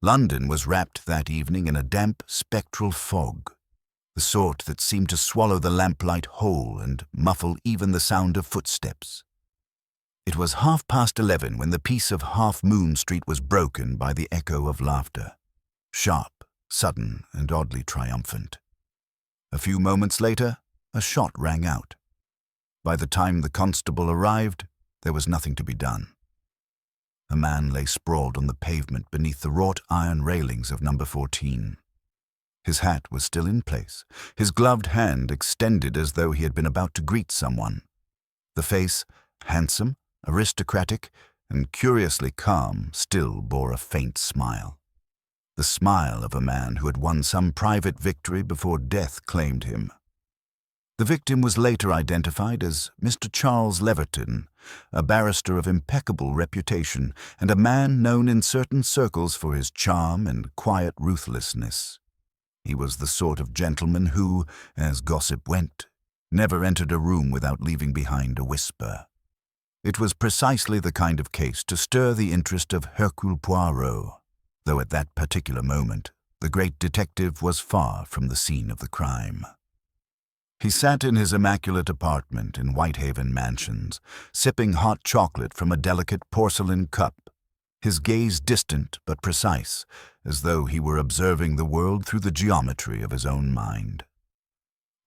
London was wrapped that evening in a damp, spectral fog, the sort that seemed to swallow the lamplight whole and muffle even the sound of footsteps. It was 11:30 when the peace of Half Moon Street was broken by the echo of laughter, sharp, sudden, and oddly triumphant. A few moments later, a shot rang out. By the time the constable arrived, there was nothing to be done. A man lay sprawled on the pavement beneath the wrought iron railings of number 14. His hat was still in place, his gloved hand extended as though he had been about to greet someone. The face, handsome, aristocratic, and curiously calm, still bore a faint smile. The smile of a man who had won some private victory before death claimed him. The victim was later identified as Mr. Charles Leverton, a barrister of impeccable reputation and a man known in certain circles for his charm and quiet ruthlessness. He was the sort of gentleman who, as gossip went, never entered a room without leaving behind a whisper. It was precisely the kind of case to stir the interest of Hercule Poirot, though at that particular moment the great detective was far from the scene of the crime. He sat in his immaculate apartment in Whitehaven Mansions, sipping hot chocolate from a delicate porcelain cup, his gaze distant but precise, as though he were observing the world through the geometry of his own mind.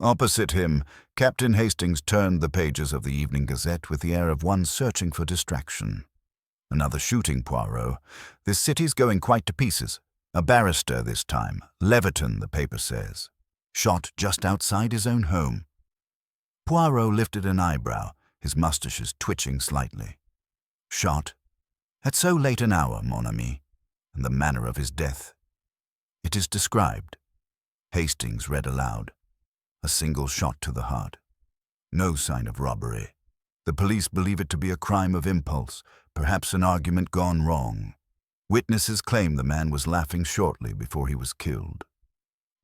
Opposite him, Captain Hastings turned the pages of the Evening Gazette with the air of one searching for distraction. "Another shooting, Poirot. This city's going quite to pieces. A barrister this time, Leverton, the paper says. Shot just outside his own home." Poirot lifted an eyebrow, his moustaches twitching slightly. "Shot? At so late an hour, mon ami. And the manner of his death." "It is described." Hastings read aloud. "A single shot to the heart. No sign of robbery. The police believe it to be a crime of impulse, perhaps an argument gone wrong. Witnesses claim the man was laughing shortly before he was killed."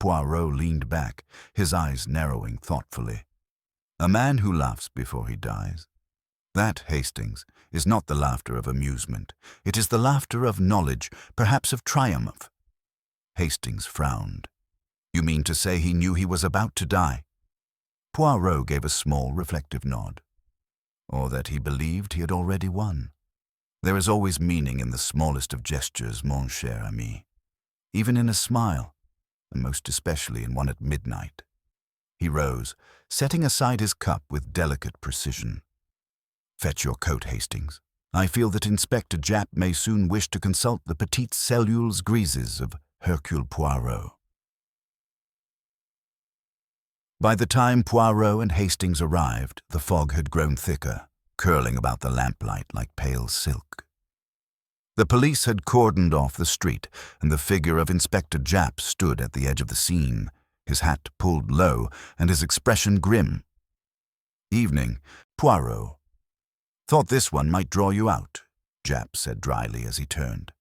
Poirot leaned back, his eyes narrowing thoughtfully. "A man who laughs before he dies? That, Hastings, is not the laughter of amusement. It is the laughter of knowledge, perhaps of triumph." Hastings frowned. "You mean to say he knew he was about to die?" Poirot gave a small, reflective nod. "Or that he believed he had already won. There is always meaning in the smallest of gestures, mon cher ami. Even in a smile, and most especially in one at midnight." He rose, setting aside his cup with delicate precision. "Fetch your coat, Hastings. I feel that Inspector Japp may soon wish to consult the petites cellules grises of Hercule Poirot." By the time Poirot and Hastings arrived, the fog had grown thicker, curling about the lamplight like pale silk. The police had cordoned off the street, and the figure of Inspector Japp stood at the edge of the scene, his hat pulled low and his expression grim. "Evening, Poirot. Thought this one might draw you out," Japp said dryly as he turned.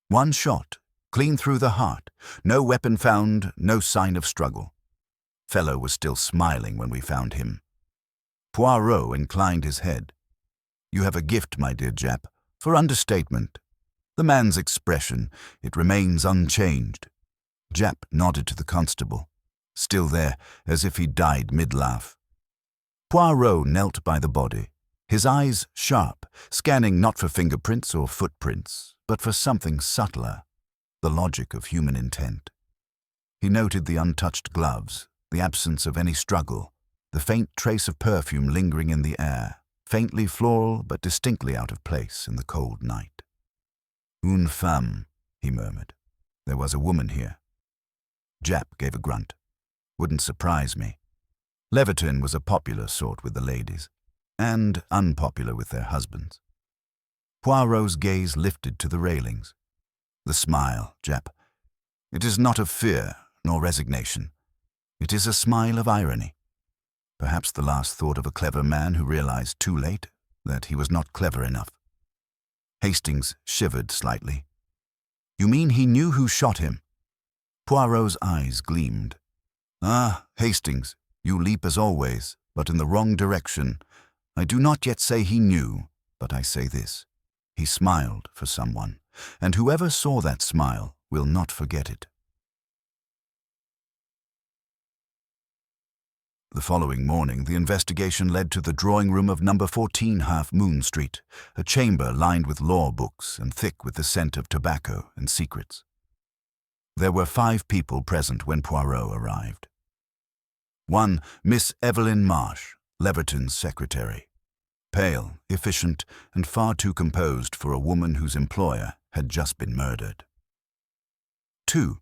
"One shot, clean through the heart, no weapon found, no sign of struggle. Fellow was still smiling when we found him." Poirot inclined his head. "You have a gift, my dear Japp, for understatement. The man's expression, it remains unchanged." Japp nodded to the constable, still there, as if he died mid-laugh. Poirot knelt by the body, his eyes sharp, scanning not for fingerprints or footprints, but for something subtler, the logic of human intent. He noted the untouched gloves, the absence of any struggle, the faint trace of perfume lingering in the air, faintly floral but distinctly out of place in the cold night. "Une femme," he murmured. "There was a woman here." Japp gave a grunt. "Wouldn't surprise me." Leverton was a popular sort with the ladies, and unpopular with their husbands. Poirot's gaze lifted to the railings. "The smile, Japp. It is not of fear nor resignation. It is a smile of irony. Perhaps the last thought of a clever man who realized too late that he was not clever enough." Hastings shivered slightly. "You mean he knew who shot him?" Poirot's eyes gleamed. "Ah, Hastings, you leap as always, but in the wrong direction. I do not yet say he knew, but I say this. He smiled for someone, and whoever saw that smile will not forget it. The following morning, the investigation led to the drawing room of number 14 Half Moon Street, a chamber lined with law books and thick with the scent of tobacco and secrets. There were 5 people present when Poirot arrived. 1. Miss Evelyn Marsh, Leverton's secretary. Pale, efficient, and far too composed for a woman whose employer had just been murdered. 2.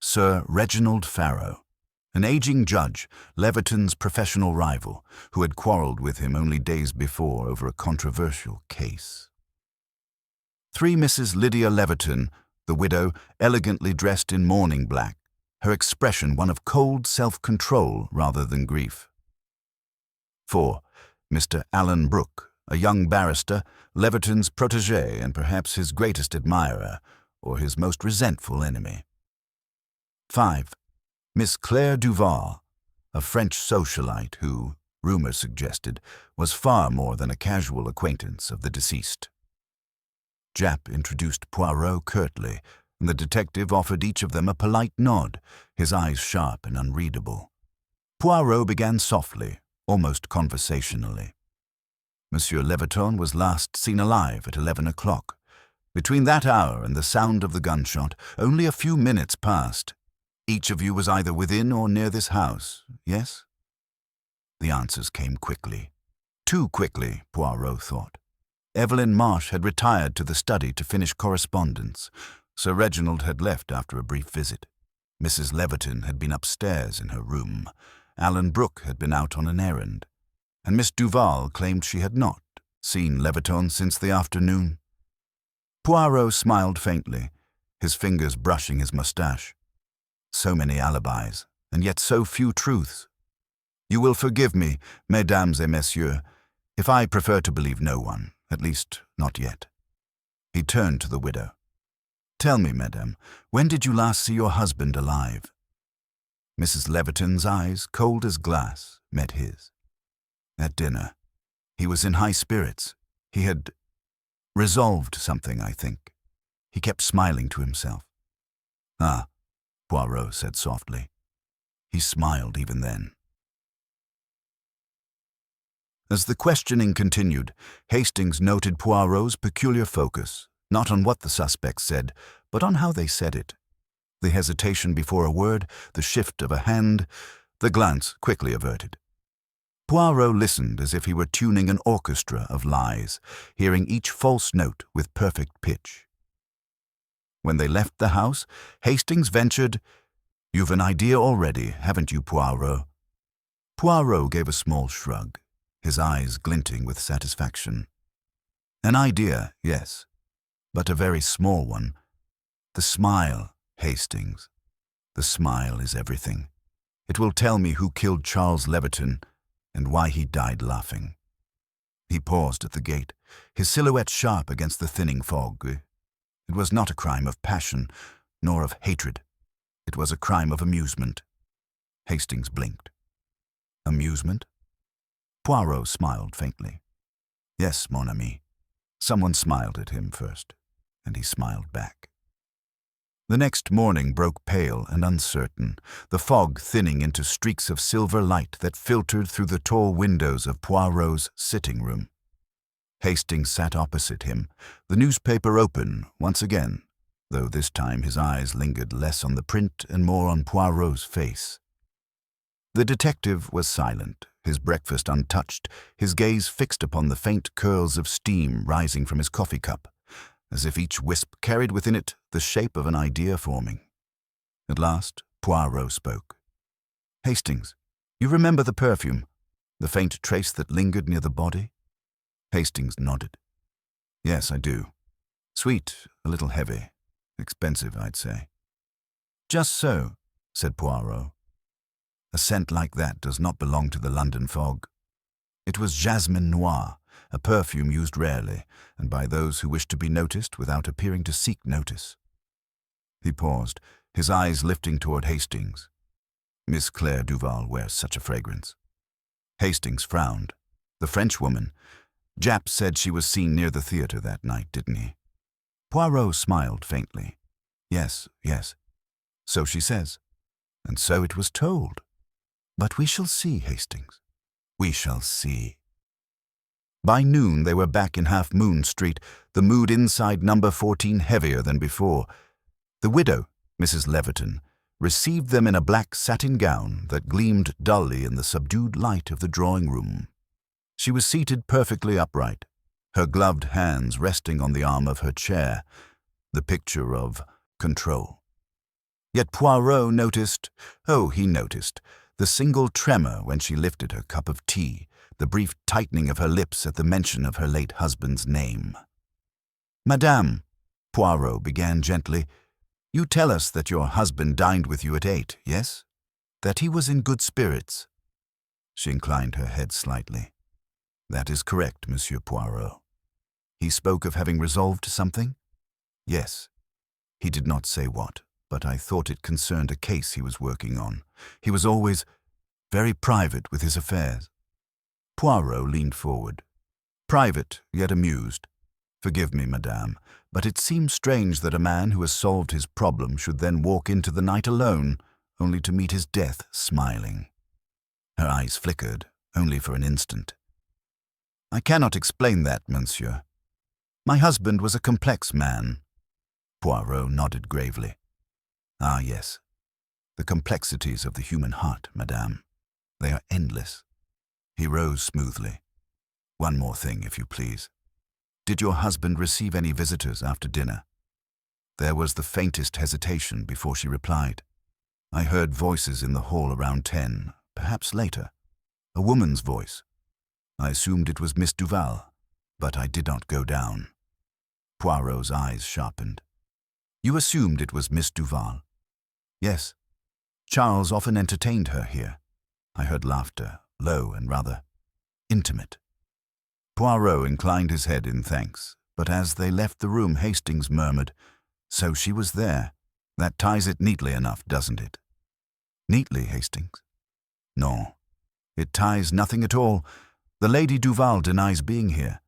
Sir Reginald Farrow, an aging judge, Leverton's professional rival, who had quarrelled with him only days before over a controversial case. 3. Mrs. Lydia Leverton, the widow, elegantly dressed in mourning black, her expression one of cold self-control rather than grief. 4. Mr. Alan Brooke, a young barrister, Leverton's protégé and perhaps his greatest admirer, or his most resentful enemy. 5. Miss Claire Duval, a French socialite who, rumour suggested, was far more than a casual acquaintance of the deceased. Japp introduced Poirot curtly, and the detective offered each of them a polite nod, his eyes sharp and unreadable. Poirot began softly, almost conversationally. Monsieur Leverton was last seen alive at 11 o'clock. Between that hour and the sound of the gunshot, only a few minutes passed. Each of you was either within or near this house, yes? The answers came quickly. Too quickly, Poirot thought. Evelyn Marsh had retired to the study to finish correspondence. Sir Reginald had left after a brief visit. Mrs. Leverton had been upstairs in her room. Alan Brooke had been out on an errand. And Miss Duval claimed she had not seen Leverton since the afternoon. Poirot smiled faintly, his fingers brushing his moustache. So many alibis, and yet so few truths. You will forgive me, mesdames et messieurs, if I prefer to believe no one, at least not yet. He turned to the widow. Tell me, madame, when did you last see your husband alive? Mrs. Leverton's eyes, cold as glass, met his. At dinner. He was in high spirits. He had resolved something, I think. He kept smiling to himself. Ah, Poirot said softly. He smiled even then. As the questioning continued, Hastings noted Poirot's peculiar focus, not on what the suspects said, but on how they said it. The hesitation before a word, the shift of a hand, the glance quickly averted. Poirot listened as if he were tuning an orchestra of lies, hearing each false note with perfect pitch. When they left the house, Hastings ventured, "You've an idea already, haven't you, Poirot?" Poirot gave a small shrug, his eyes glinting with satisfaction. An idea, yes, but a very small one. The smile, Hastings. The smile is everything. It will tell me who killed Charles Leverton and why he died laughing. He paused at the gate, his silhouette sharp against the thinning fog. It was not a crime of passion, nor of hatred. It was a crime of amusement. Hastings blinked. Amusement? Poirot smiled faintly. Yes, mon ami. Someone smiled at him first, and he smiled back. The next morning broke pale and uncertain, the fog thinning into streaks of silver light that filtered through the tall windows of Poirot's sitting room. Hastings sat opposite him, the newspaper open once again, though this time his eyes lingered less on the print and more on Poirot's face. The detective was silent, his breakfast untouched, his gaze fixed upon the faint curls of steam rising from his coffee cup, as if each wisp carried within it the shape of an idea forming. At last, Poirot spoke. Hastings, you remember the perfume, the faint trace that lingered near the body? Hastings nodded. Yes, I do. Sweet, a little heavy. Expensive, I'd say. Just so, said Poirot. A scent like that does not belong to the London fog. It was jasmine noir, a perfume used rarely, and by those who wished to be noticed without appearing to seek notice. He paused, his eyes lifting toward Hastings. Miss Claire Duval wears such a fragrance. Hastings frowned. The Frenchwoman. Japp said she was seen near the theatre that night, didn't he? Poirot smiled faintly. Yes, yes. So she says. And so it was told. But we shall see, Hastings. We shall see. By noon they were back in Half Moon Street, the mood inside number 14 heavier than before. The widow, Mrs. Leverton, received them in a black satin gown that gleamed dully in the subdued light of the drawing-room. She was seated perfectly upright, her gloved hands resting on the arm of her chair, the picture of control. Yet Poirot noticed, the single tremor when she lifted her cup of tea, the brief tightening of her lips at the mention of her late husband's name. "Madame," Poirot began gently, "you tell us that your husband dined with you at 8, yes? That he was in good spirits?" She inclined her head slightly. "That is correct, Monsieur Poirot." "He spoke of having resolved something?" "Yes. He did not say what, but I thought it concerned a case he was working on. He was always very private with his affairs." Poirot leaned forward. "Private, yet amused. Forgive me, madame, but it seems strange that a man who has solved his problem should then walk into the night alone, only to meet his death smiling." Her eyes flickered, only for an instant. "I cannot explain that, monsieur. My husband was a complex man." Poirot nodded gravely. "Ah, yes. The complexities of the human heart, madame. They are endless." He rose smoothly. "One more thing, if you please. Did your husband receive any visitors after dinner?" There was the faintest hesitation before she replied. "I heard voices in the hall around 10, perhaps later. A woman's voice. I assumed it was Miss Duval, but I did not go down." Poirot's eyes sharpened. "You assumed it was Miss Duval?" "Yes. Charles often entertained her here. I heard laughter, low and rather intimate." Poirot inclined his head in thanks, but as they left the room Hastings murmured, "So she was there. That ties it neatly enough, doesn't it?" "Neatly, Hastings?" "No. It ties nothing at all. The Lady Duval denies being here.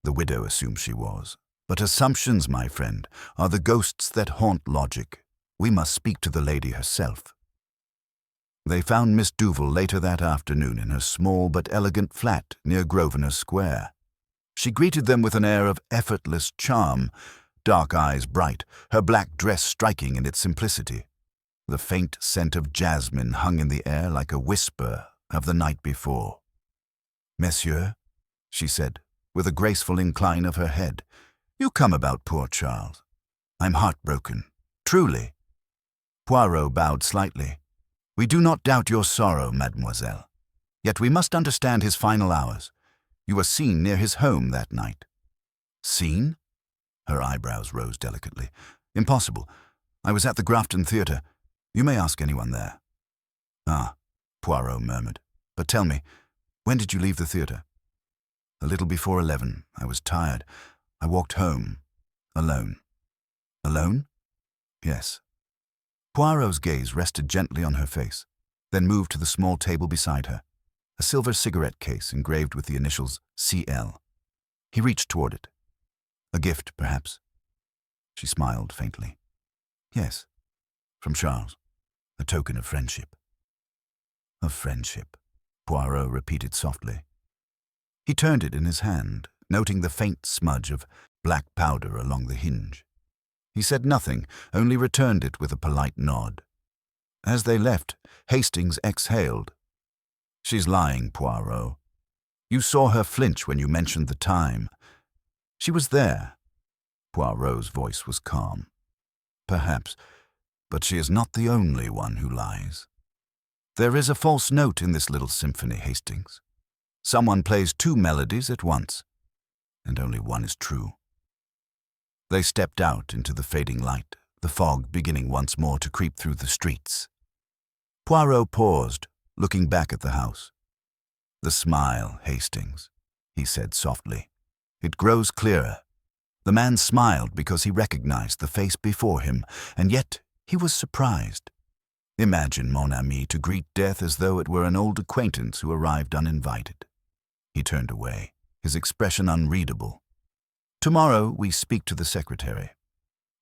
The widow assumes she was. But assumptions, my friend, are the ghosts that haunt logic. We must speak to the lady herself." They found Miss Duval later that afternoon in her small but elegant flat near Grosvenor Square. She greeted them with an air of effortless charm, dark eyes bright, her black dress striking in its simplicity. The faint scent of jasmine hung in the air like a whisper of the night before. "Monsieur," she said, with a graceful incline of her head, "you come about poor Charles. I'm heartbroken, truly." Poirot bowed slightly. "We do not doubt your sorrow, mademoiselle. Yet we must understand his final hours. You were seen near his home that night." "Seen?" Her eyebrows rose delicately. "Impossible. I was at the Grafton Theatre. You may ask anyone there." "Ah," Poirot murmured. "But tell me, when did you leave the theatre?" "A little before 11. I was tired. I walked home. Alone." "Alone?" "Yes." Poirot's gaze rested gently on her face, then moved to the small table beside her, a silver cigarette case engraved with the initials CL. He reached toward it. "A gift, perhaps?" She smiled faintly. "Yes, from Charles. A token of friendship." "Of friendship," Poirot repeated softly. He turned it in his hand, noting the faint smudge of black powder along the hinge. He said nothing, only returned it with a polite nod. As they left, Hastings exhaled. "She's lying, Poirot. You saw her flinch when you mentioned the time. She was there." Poirot's voice was calm. "Perhaps, but she is not the only one who lies. There is a false note in this little symphony, Hastings. Someone plays two melodies at once, and only one is true." They stepped out into the fading light, the fog beginning once more to creep through the streets. Poirot paused, looking back at the house. "The smile, Hastings," he said softly. "It grows clearer. The man smiled because he recognized the face before him, and yet he was surprised. Imagine, mon ami, to greet death as though it were an old acquaintance who arrived uninvited." He turned away, his expression unreadable. "Tomorrow we speak to the secretary.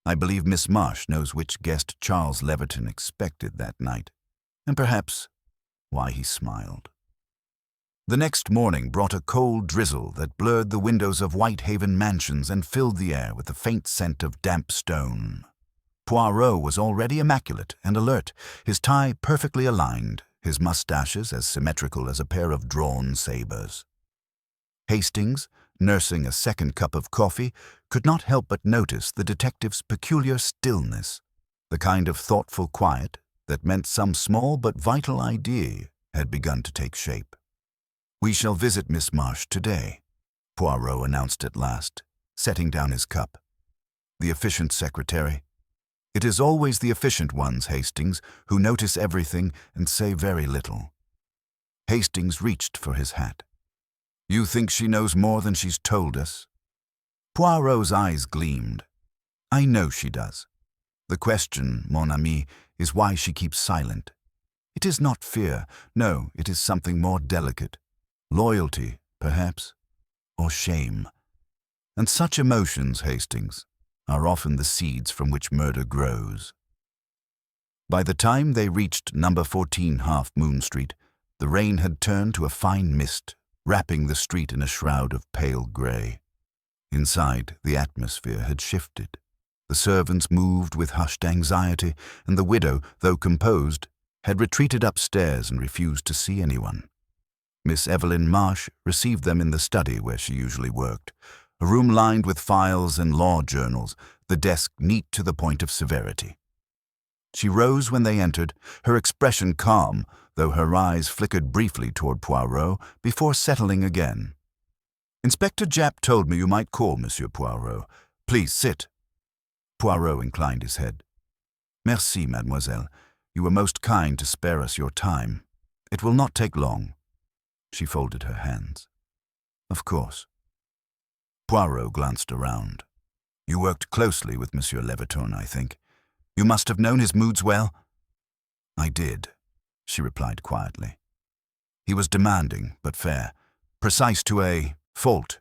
I believe Miss Marsh knows which guest Charles Leverton expected that night, and perhaps why he smiled. The next morning brought a cold drizzle that blurred the windows of Whitehaven mansions and filled the air with the faint scent of damp stone. Poirot was already immaculate and alert, his tie perfectly aligned, his mustaches as symmetrical as a pair of drawn sabers. Hastings, nursing a second cup of coffee, could not help but notice the detective's peculiar stillness, the kind of thoughtful quiet that meant some small but vital idea had begun to take shape. "We shall visit Miss Marsh today," Poirot announced at last, setting down his cup. "The efficient secretary. It is always the efficient ones, Hastings, who notice everything and say very little." Hastings reached for his hat. "You think she knows more than she's told us?" Poirot's eyes gleamed. "I know she does. The question, mon ami, is why she keeps silent. It is not fear. No, it is something more delicate. Loyalty, perhaps, or shame. And such emotions, Hastings, are often the seeds from which murder grows." By the time they reached number 14 Half Moon Street, the rain had turned to a fine mist, wrapping the street in a shroud of pale grey. Inside, the atmosphere had shifted. The servants moved with hushed anxiety, and the widow, though composed, had retreated upstairs and refused to see anyone. Miss Evelyn Marsh received them in the study where she usually worked, a room lined with files and law journals, the desk neat to the point of severity. She rose when they entered, her expression calm, though her eyes flickered briefly toward Poirot before settling again. "Inspector Japp told me you might call, Monsieur Poirot. Please sit." Poirot inclined his head. "Merci, mademoiselle. You were most kind to spare us your time. It will not take long." She folded her hands. "Of course." Poirot glanced around. "You worked closely with Monsieur Leverton, I think. You must have known his moods well?" "I did," she replied quietly. "He was demanding, but fair, precise to a fault.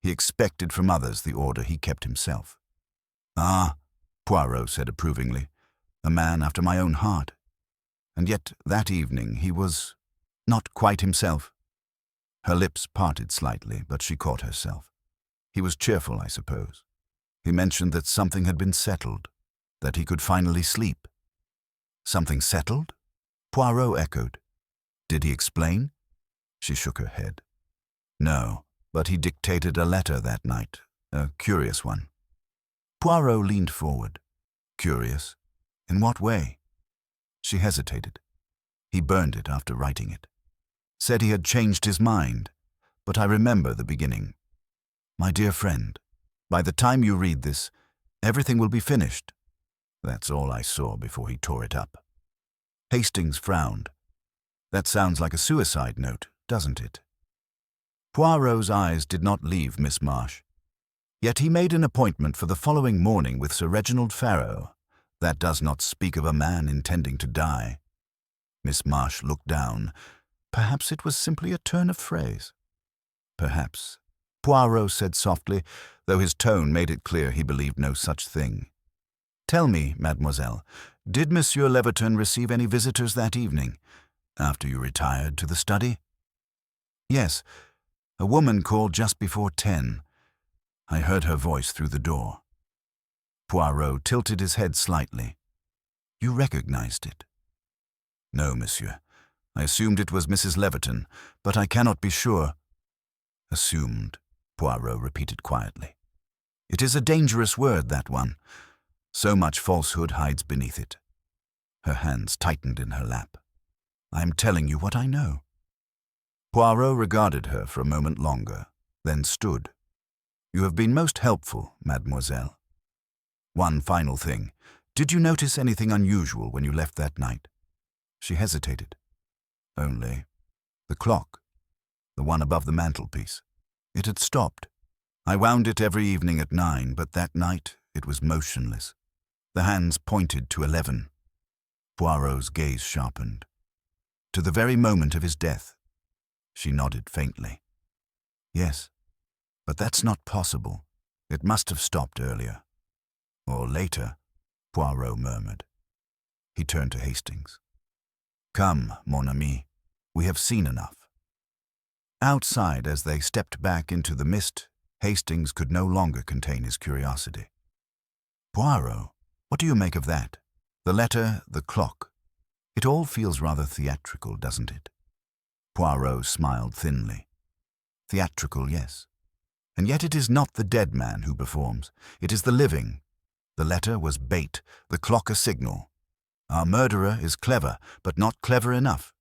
He expected from others the order he kept himself." "Ah," Poirot said approvingly, "a man after my own heart. And yet that evening he was not quite himself." Her lips parted slightly, but she caught herself. "He was cheerful, I suppose. He mentioned that something had been settled, that he could finally sleep." "Something settled?" Poirot echoed. "Did he explain?" She shook her head. "No, but he dictated a letter that night, a curious one." Poirot leaned forward. "Curious? In what way?" She hesitated. "He burned it after writing it. Said he had changed his mind, but I remember the beginning. My dear friend, by the time you read this, everything will be finished." That's all I saw before he tore it up. Hastings frowned. "That sounds like a suicide note, doesn't it?" Poirot's eyes did not leave Miss Marsh. Yet he made an appointment for the following morning with Sir Reginald Farrow. That does not speak of a man intending to die. Miss Marsh looked down. Perhaps it was simply a turn of phrase. "Perhaps," Poirot said softly, though his tone made it clear he believed no such thing. "Tell me, mademoiselle, did Monsieur Leverton receive any visitors that evening, after you retired to the study?" "Yes. A woman called just before 10. I heard her voice through the door." Poirot tilted his head slightly. "You recognized it?" "No, monsieur. I assumed it was Mrs. Leverton, but I cannot be sure." "Assumed," Poirot repeated quietly. "It is a dangerous word, that one. So much falsehood hides beneath it." Her hands tightened in her lap. "I am telling you what I know." Poirot regarded her for a moment longer, then stood. "You have been most helpful, mademoiselle. One final thing. Did you notice anything unusual when you left that night?" She hesitated. "Only the clock, the one above the mantelpiece. It had stopped. I wound it every evening at 9, but that night it was motionless. The hands pointed to 11. Poirot's gaze sharpened. "To the very moment of his death." She nodded faintly. "Yes, but that's not possible. It must have stopped earlier." Or later, Poirot murmured. He turned to Hastings. Come, mon ami, we have seen enough. Outside, as they stepped back into the mist, Hastings could no longer contain his curiosity. Poirot, what do you make of that? The letter, the clock. It all feels rather theatrical, doesn't it? Poirot smiled thinly. Theatrical, yes. And yet it is not the dead man who performs. It is the living. The letter was bait, the clock a signal. Our murderer is clever, but not clever enough.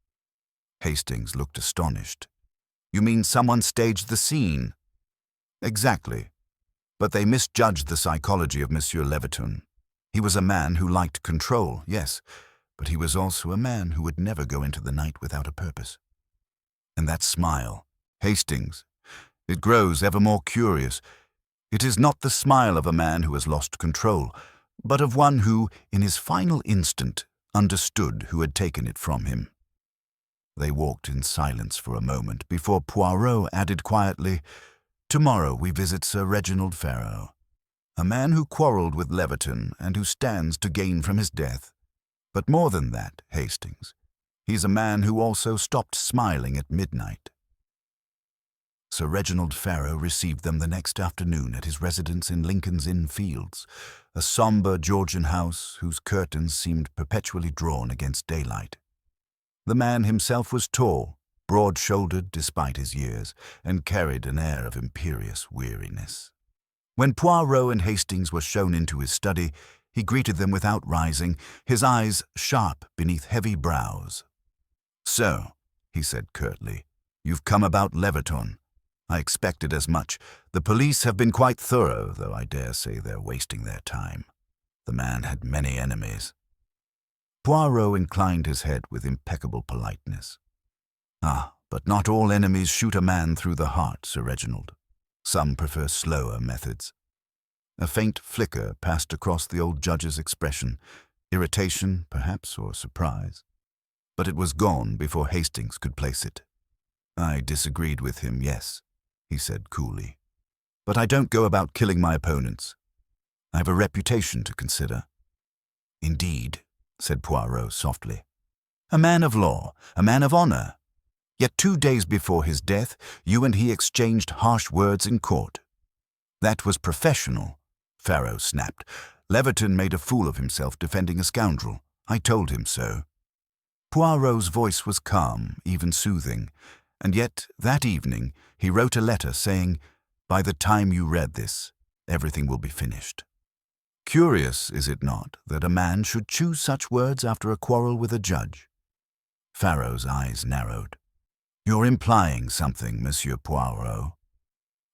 Hastings looked astonished. You mean someone staged the scene? Exactly. But they misjudged the psychology of Monsieur Leviton. He was a man who liked control, yes, but he was also a man who would never go into the night without a purpose. And that smile, Hastings, it grows ever more curious. It is not the smile of a man who has lost control, but of one who, in his final instant, understood who had taken it from him. They walked in silence for a moment before Poirot added quietly, Tomorrow we visit Sir Reginald Ferraux, a man who quarrelled with Leviton and who stands to gain from his death. But more than that, Hastings, he's a man who also stopped smiling at midnight. Sir Reginald Ferraux received them the next afternoon at his residence in Lincoln's Inn Fields, a sombre Georgian house whose curtains seemed perpetually drawn against daylight. The man himself was tall, broad-shouldered despite his years, and carried an air of imperious weariness. When Poirot and Hastings were shown into his study, he greeted them without rising, his eyes sharp beneath heavy brows. So, he said curtly, you've come about Leviton. I expected as much. The police have been quite thorough, though I dare say they're wasting their time. The man had many enemies. Poirot inclined his head with impeccable politeness. Ah, but not all enemies shoot a man through the heart, Sir Reginald. Some prefer slower methods. A faint flicker passed across the old judge's expression, irritation, perhaps, or surprise. But it was gone before Hastings could place it. I disagreed with him, yes, he said coolly. But I don't go about killing my opponents. I have a reputation to consider. Indeed, said Poirot softly. A man of law, a man of honor. Yet 2 days before his death, you and he exchanged harsh words in court. That was professional, Ferraux snapped. Leviton made a fool of himself defending a scoundrel. I told him so. Poirot's voice was calm, even soothing, and yet that evening he wrote a letter saying, By the time you read this, everything will be finished. Curious, is it not, that a man should choose such words after a quarrel with a judge? Ferraux's eyes narrowed. You're implying something, Monsieur Poirot.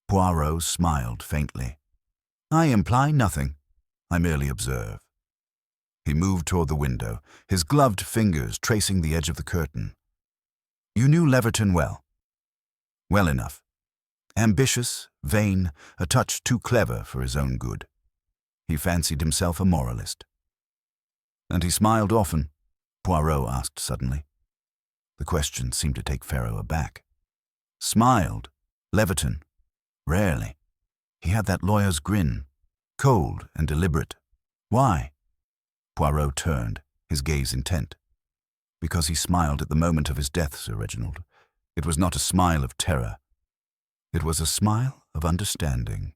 Poirot smiled faintly. I imply nothing. I merely observe. He moved toward the window, his gloved fingers tracing the edge of the curtain. You knew Leviton well. Well enough. Ambitious, vain, a touch too clever for his own good. He fancied himself a moralist. And he smiled often? Poirot asked suddenly. The question seemed to take Ferraux aback. Smiled? Leviton? Rarely. He had that lawyer's grin, cold and deliberate. Why? Poirot turned, his gaze intent. Because he smiled at the moment of his death, Sir Reginald. It was not a smile of terror. It was a smile of understanding.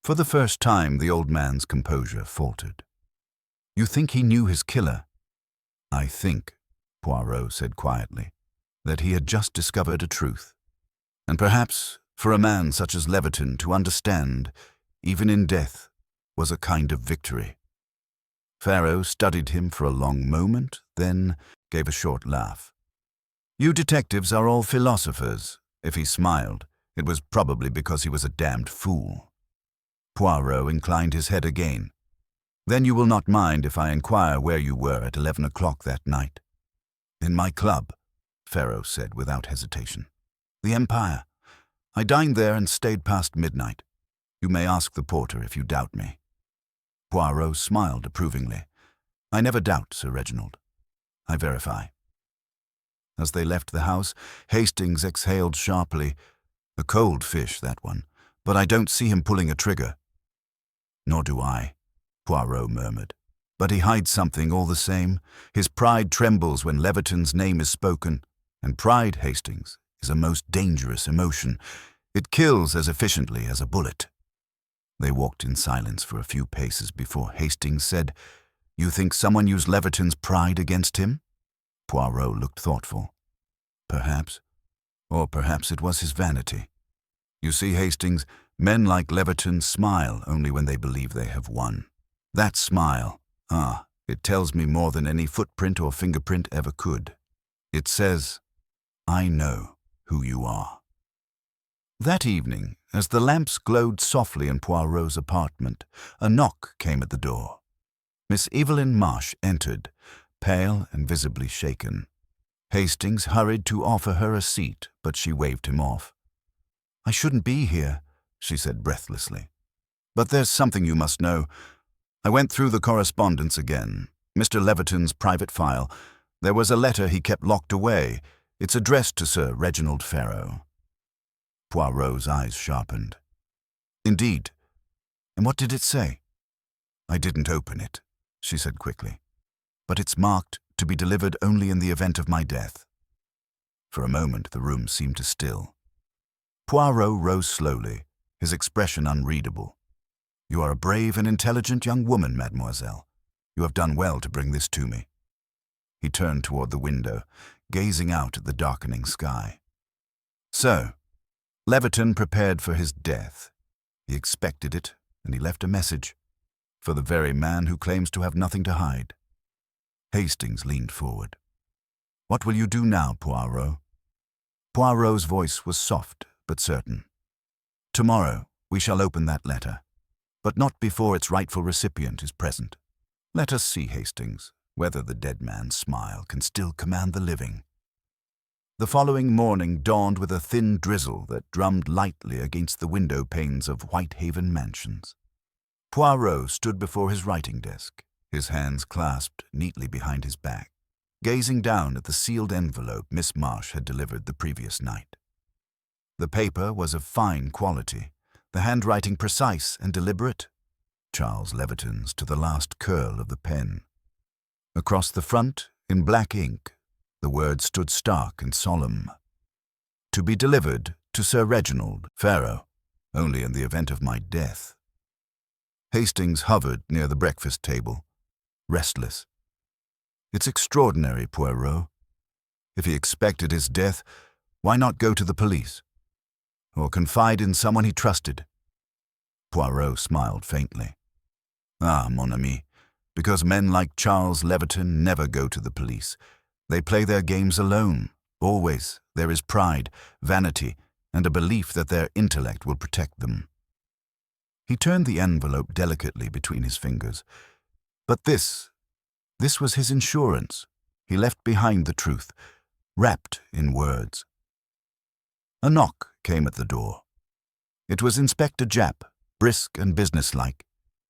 For the first time, the old man's composure faltered. You think he knew his killer? I think, Poirot said quietly, that he had just discovered a truth. And perhaps, for a man such as Leviton to understand, even in death, was a kind of victory. Ferraux studied him for a long moment, then gave a short laugh. You detectives are all philosophers. If he smiled, it was probably because he was a damned fool. Poirot inclined his head again. Then you will not mind if I inquire where you were at 11 o'clock that night. In my club, Ferraux said without hesitation. The Empire. I dined there and stayed past midnight. You may ask the porter if you doubt me. Poirot smiled approvingly. I never doubt, Sir Reginald. I verify. As they left the house, Hastings exhaled sharply. A cold fish, that one, but I don't see him pulling a trigger. Nor do I. Poirot murmured. "But he hides something all the same. His pride trembles when Leverton's name is spoken. And pride, Hastings, is a most dangerous emotion. It kills as efficiently as a bullet." They walked in silence for a few paces before Hastings said, "You think someone used Leverton's pride against him?" Poirot looked thoughtful. "Perhaps. Or perhaps it was his vanity. You see, Hastings, men like Leverton smile only when they believe they have won. That smile, it tells me more than any footprint or fingerprint ever could. It says, 'I know who you are.'" That evening, as the lamps glowed softly in Poirot's apartment, a knock came at the door. Miss Evelyn Marsh entered, pale and visibly shaken. Hastings hurried to offer her a seat, but she waved him off. "I shouldn't be here," she said breathlessly. "But there's something you must know. I went through the correspondence again. Mr. Leverton's private file. There was a letter he kept locked away. It's addressed to Sir Reginald Ferraux." Poirot's eyes sharpened. "Indeed. And what did it say?" "I didn't open it," she said quickly. "But it's marked to be delivered only in the event of my death." For a moment the room seemed to still. Poirot rose slowly, his expression unreadable. "You are a brave and intelligent young woman, mademoiselle. You have done well to bring this to me." He turned toward the window, gazing out at the darkening sky. "So, Leverton prepared for his death. He expected it, and he left a message. For the very man who claims to have nothing to hide." Hastings leaned forward. "What will you do now, Poirot?" Poirot's voice was soft but certain. "Tomorrow we shall open that letter, but not before its rightful recipient is present. Let us see, Hastings, whether the dead man's smile can still command the living." The following morning dawned with a thin drizzle that drummed lightly against the window panes of Whitehaven Mansions. Poirot stood before his writing desk, his hands clasped neatly behind his back, gazing down at the sealed envelope Miss Marsh had delivered the previous night. The paper was of fine quality, the handwriting precise and deliberate, Charles Leverton's to the last curl of the pen. Across the front, in black ink, the words stood stark and solemn. "To be delivered to Sir Reginald Ferraux, only in the event of my death." Hastings hovered near the breakfast table, restless. "It's extraordinary, Poirot. If he expected his death, why not go to the police? Or confide in someone he trusted?" Poirot smiled faintly. "Ah, mon ami, because men like Charles Leverton never go to the police. They play their games alone. Always there is pride, vanity, and a belief that their intellect will protect them." He turned the envelope delicately between his fingers. But this was his insurance. He left behind the truth, wrapped in words. A knock came at the door. It was Inspector Japp, brisk and businesslike,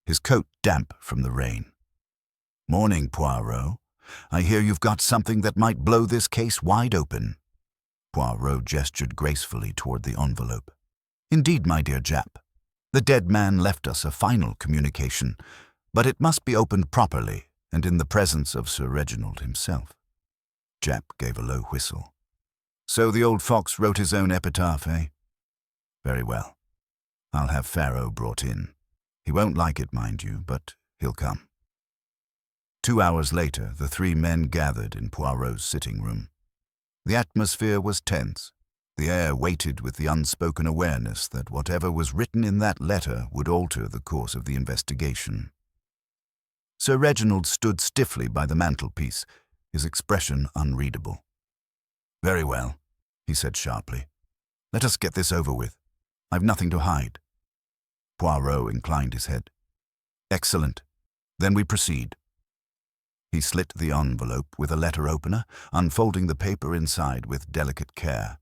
his coat damp from the rain. "Morning, Poirot. I hear you've got something that might blow this case wide open." Poirot gestured gracefully toward the envelope. "Indeed, my dear Japp. The dead man left us a final communication, but it must be opened properly and in the presence of Sir Reginald himself." Japp gave a low whistle. "So the old fox wrote his own epitaph, eh? Very well. I'll have Ferraux brought in. He won't like it, mind you, but he'll come." 2 hours later, the three men gathered in Poirot's sitting room. The atmosphere was tense. The air weighted with the unspoken awareness that whatever was written in that letter would alter the course of the investigation. Sir Reginald stood stiffly by the mantelpiece, his expression unreadable. "Very well," he said sharply. "Let us get this over with. I've nothing to hide." Poirot inclined his head. "Excellent. Then we proceed." He slit the envelope with a letter opener, unfolding the paper inside with delicate care.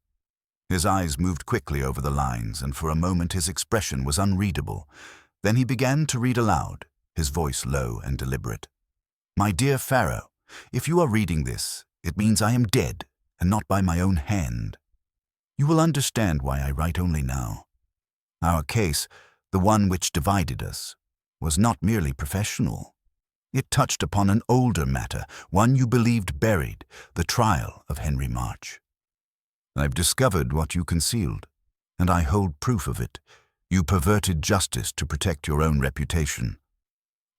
His eyes moved quickly over the lines, and for a moment his expression was unreadable. Then he began to read aloud, his voice low and deliberate. "My dear Ferraux, if you are reading this, it means I am dead, and not by my own hand. You will understand why I write only now. Our case, the one which divided us, was not merely professional. It touched upon an older matter, one you believed buried, the trial of Henry March. I've discovered what you concealed, and I hold proof of it. You perverted justice to protect your own reputation.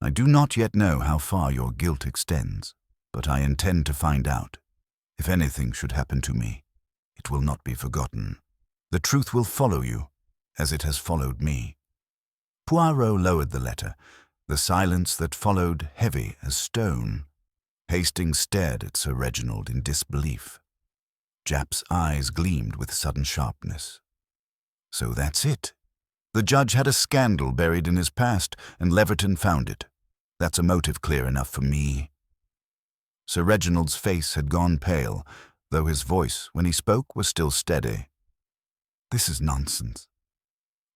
I do not yet know how far your guilt extends, but I intend to find out. If anything should happen to me, it will not be forgotten. The truth will follow you, as it has followed me." Poirot lowered the letter, the silence that followed heavy as stone. Hastings stared at Sir Reginald in disbelief. Japp's eyes gleamed with sudden sharpness. So that's it. The judge had a scandal buried in his past, and Leverton found it. That's a motive clear enough for me. Sir Reginald's face had gone pale, though his voice, when he spoke, was still steady. "This is nonsense.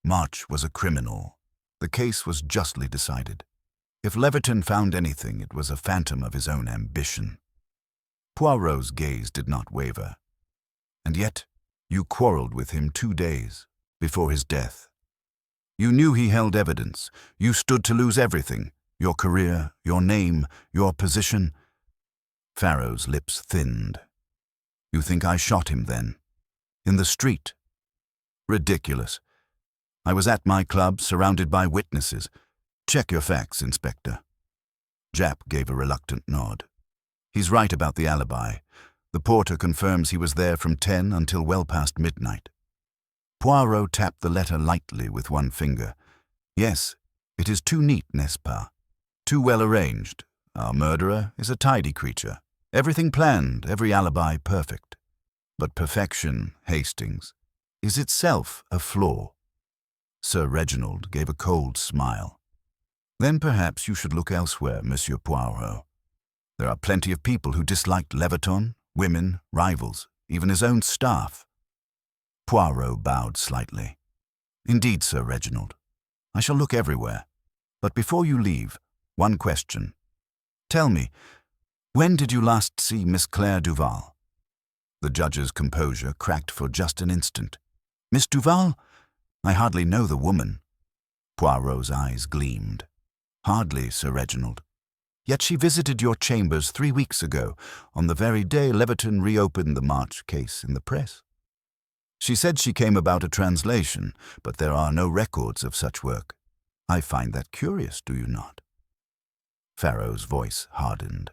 March was a criminal. The case was justly decided. If Leverton found anything, it was a phantom of his own ambition." Poirot's gaze did not waver. "And yet, you quarreled with him 2 days before his death. You knew he held evidence. You stood to lose everything, your career, your name, your position." Farrow's lips thinned. "You think I shot him then? In the street? Ridiculous. I was at my club, surrounded by witnesses. Check your facts, Inspector." Japp gave a reluctant nod. "He's right about the alibi. The porter confirms he was there from 10 until well past midnight." Poirot tapped the letter lightly with one finger. "Yes, it is too neat, n'est-ce pas? Too well arranged. Our murderer is a tidy creature. Everything planned, every alibi perfect. But perfection, Hastings, is itself a flaw." Sir Reginald gave a cold smile. "Then perhaps you should look elsewhere, Monsieur Poirot. There are plenty of people who disliked Leverton, women, rivals, even his own staff." Poirot bowed slightly. "Indeed, Sir Reginald. I shall look everywhere. But before you leave, one question. Tell me, when did you last see Miss Claire Duval?" The judge's composure cracked for just an instant. "Miss Duval? I hardly know the woman." Poirot's eyes gleamed. "Hardly, Sir Reginald. Yet she visited your chambers 3 weeks ago, on the very day Leverton reopened the March case in the press. She said she came about a translation, but there are no records of such work. I find that curious, do you not?" Farrow's voice hardened.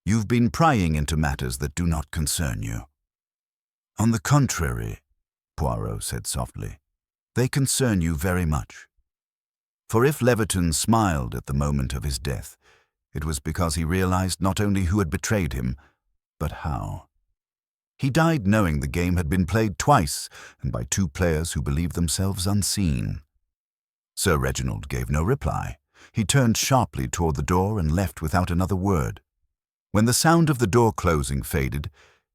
"You've been prying into matters that do not concern you." "On the contrary," Poirot said softly, "they concern you very much. For if Leverton smiled at the moment of his death, it was because he realized not only who had betrayed him, but how. He died knowing the game had been played twice, and by 2 players who believed themselves unseen." Sir Reginald gave no reply. He turned sharply toward the door and left without another word. When the sound of the door closing faded,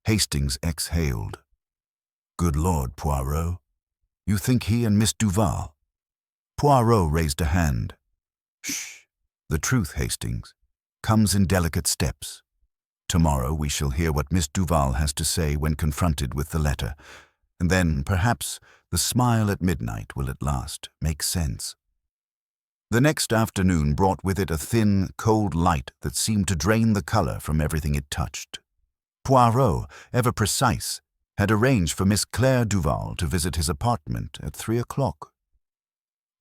Hastings exhaled. "Good Lord, Poirot. You think he and Miss Duval?" Poirot raised a hand. "Shh. The truth, Hastings, comes in delicate steps. Tomorrow we shall hear what Miss Duval has to say when confronted with the letter, and then, perhaps, the smile at midnight will at last make sense." The next afternoon brought with it a thin, cold light that seemed to drain the color from everything it touched. Poirot, ever precise, had arranged for Miss Claire Duval to visit his apartment at 3 o'clock.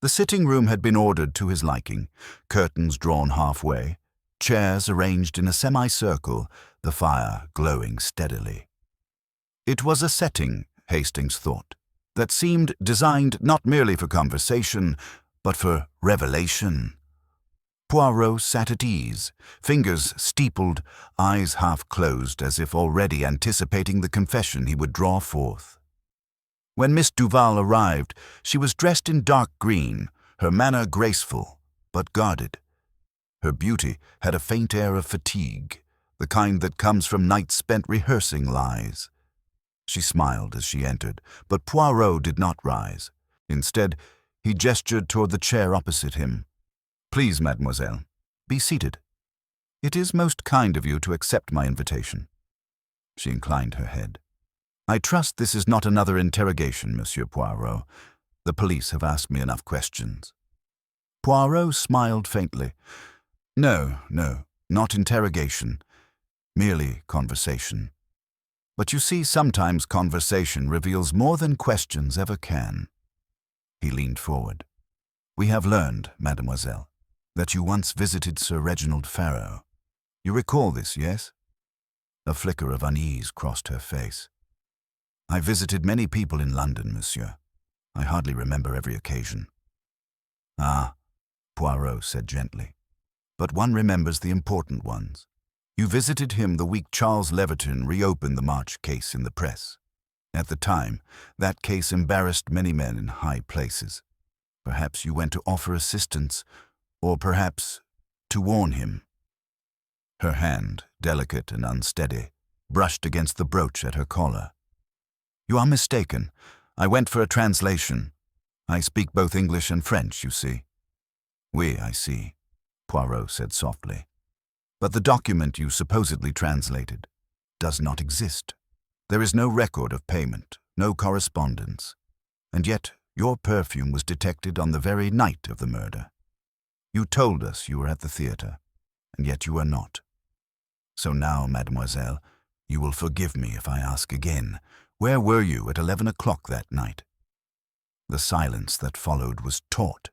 The sitting room had been ordered to his liking, curtains drawn halfway, chairs arranged in a semicircle, the fire glowing steadily. It was a setting, Hastings thought, that seemed designed not merely for conversation, but for revelation. Poirot sat at ease, fingers steepled, eyes half closed as if already anticipating the confession he would draw forth. When Miss Duval arrived, she was dressed in dark green, her manner graceful, but guarded. Her beauty had a faint air of fatigue, the kind that comes from nights spent rehearsing lies. She smiled as she entered, but Poirot did not rise. Instead, he gestured toward the chair opposite him. "Please, mademoiselle, be seated. It is most kind of you to accept my invitation." She inclined her head. "I trust this is not another interrogation, Monsieur Poirot. The police have asked me enough questions." Poirot smiled faintly. No, not interrogation. Merely conversation. But you see, sometimes conversation reveals more than questions ever can. He leaned forward. We have learned, mademoiselle, that you once visited Sir Reginald Farrow. You recall this, yes? A flicker of unease crossed her face. I visited many people in London, monsieur. I hardly remember every occasion. Ah, Poirot said gently. But one remembers the important ones. You visited him the week Charles Leverton reopened the March case in the press. At the time, that case embarrassed many men in high places. Perhaps you went to offer assistance, or perhaps to warn him. Her hand, delicate and unsteady, brushed against the brooch at her collar. You are mistaken. I went for a translation. I speak both English and French, you see. Oui, I see, Poirot said softly. But the document you supposedly translated does not exist. There is no record of payment, no correspondence. And yet your perfume was detected on the very night of the murder. You told us you were at the theatre, and yet you were not. So now, mademoiselle, you will forgive me if I ask again, where were you at 11 o'clock that night? The silence that followed was taut.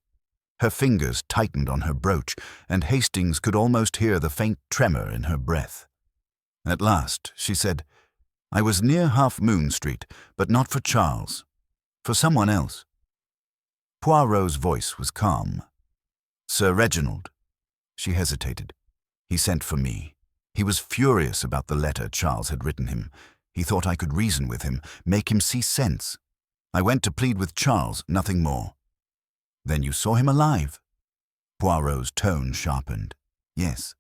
Her fingers tightened on her brooch, and Hastings could almost hear the faint tremor in her breath. At last, she said, I was near Half Moon Street, but not for Charles. For someone else. Poirot's voice was calm. Sir Reginald. She hesitated. He sent for me. He was furious about the letter Charles had written him. He thought I could reason with him, make him see sense. I went to plead with Charles, nothing more. Then you saw him alive? Poirot's tone sharpened. Yes.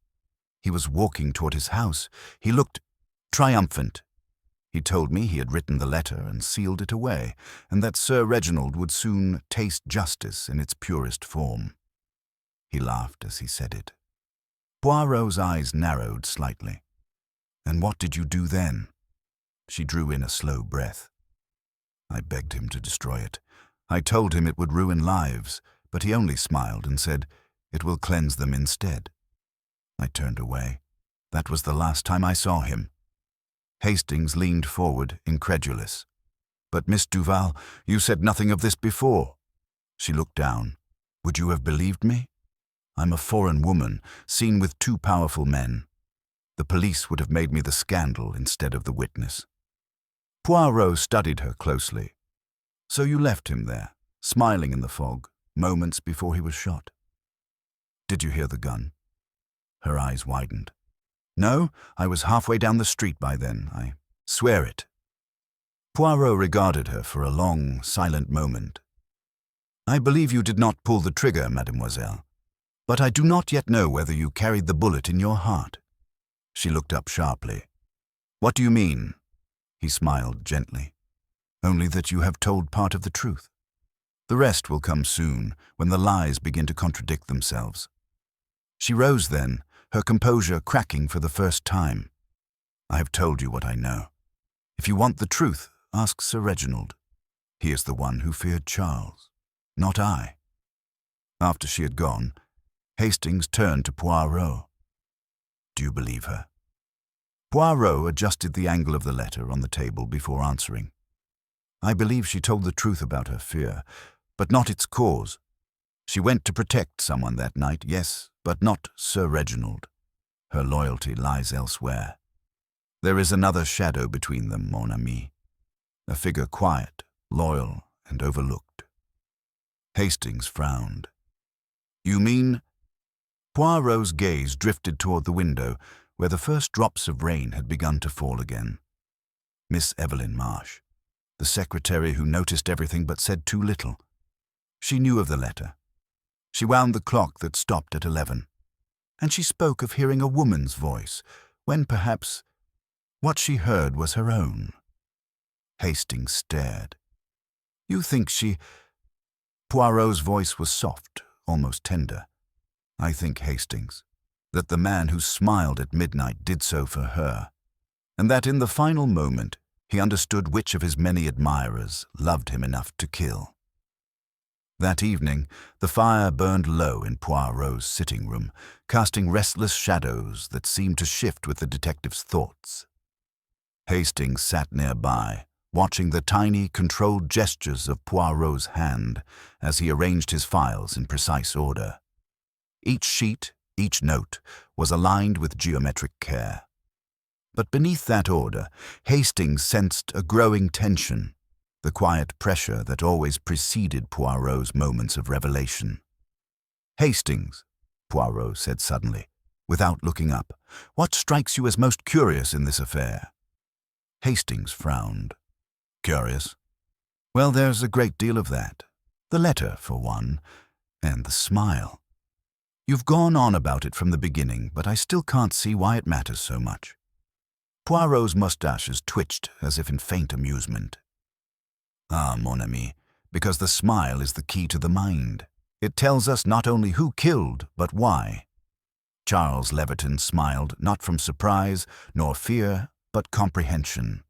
He was walking toward his house. He looked triumphant. He told me he had written the letter and sealed it away, and that Sir Reginald would soon taste justice in its purest form. He laughed as he said it. Poirot's eyes narrowed slightly. And what did you do then? She drew in a slow breath. I begged him to destroy it. I told him it would ruin lives, but he only smiled and said, it will cleanse them instead. I turned away. That was the last time I saw him. Hastings leaned forward, incredulous. But Miss Duval, you said nothing of this before. She looked down. Would you have believed me? I'm a foreign woman, seen with two powerful men. The police would have made me the scandal instead of the witness. Poirot studied her closely. So you left him there, smiling in the fog, moments before he was shot. Did you hear the gun? Her eyes widened. No, I was halfway down the street by then. I swear it. Poirot regarded her for a long, silent moment. I believe you did not pull the trigger, mademoiselle, but I do not yet know whether you carried the bullet in your heart. She looked up sharply. What do you mean? He smiled gently. Only that you have told part of the truth. The rest will come soon, when the lies begin to contradict themselves. She rose then, her composure cracking for the first time. I have told you what I know. If you want the truth, ask Sir Reginald. He is the one who feared Charles, not I. After she had gone, Hastings turned to Poirot. Do you believe her? Poirot adjusted the angle of the letter on the table before answering. I believe she told the truth about her fear, but not its cause. She went to protect someone that night, yes, but not Sir Reginald. Her loyalty lies elsewhere. There is another shadow between them, mon ami. A figure quiet, loyal, and overlooked. Hastings frowned. You mean? Poirot's gaze drifted toward the window, where the first drops of rain had begun to fall again. Miss Evelyn Marsh, the secretary who noticed everything but said too little. She knew of the letter. She wound the clock that stopped at 11. And she spoke of hearing a woman's voice, when perhaps what she heard was her own. Hastings stared. You think she... Poirot's voice was soft, almost tender. I think, Hastings, that the man who smiled at midnight did so for her, and that in the final moment he understood which of his many admirers loved him enough to kill. That evening, the fire burned low in Poirot's sitting room, casting restless shadows that seemed to shift with the detective's thoughts. Hastings sat nearby, watching the tiny, controlled gestures of Poirot's hand as he arranged his files in precise order. Each sheet, each note, was aligned with geometric care. But beneath that order, Hastings sensed a growing tension, the quiet pressure that always preceded Poirot's moments of revelation. "Hastings," Poirot said suddenly, without looking up, "what strikes you as most curious in this affair?" Hastings frowned. "Curious? Well, there's a great deal of that. The letter, for one, and the smile. You've gone on about it from the beginning, but I still can't see why it matters so much." Poirot's mustaches twitched as if in faint amusement. "Ah, mon ami, because the smile is the key to the mind. It tells us not only who killed, but why." Charles Leverton smiled, not from surprise nor fear, but comprehension.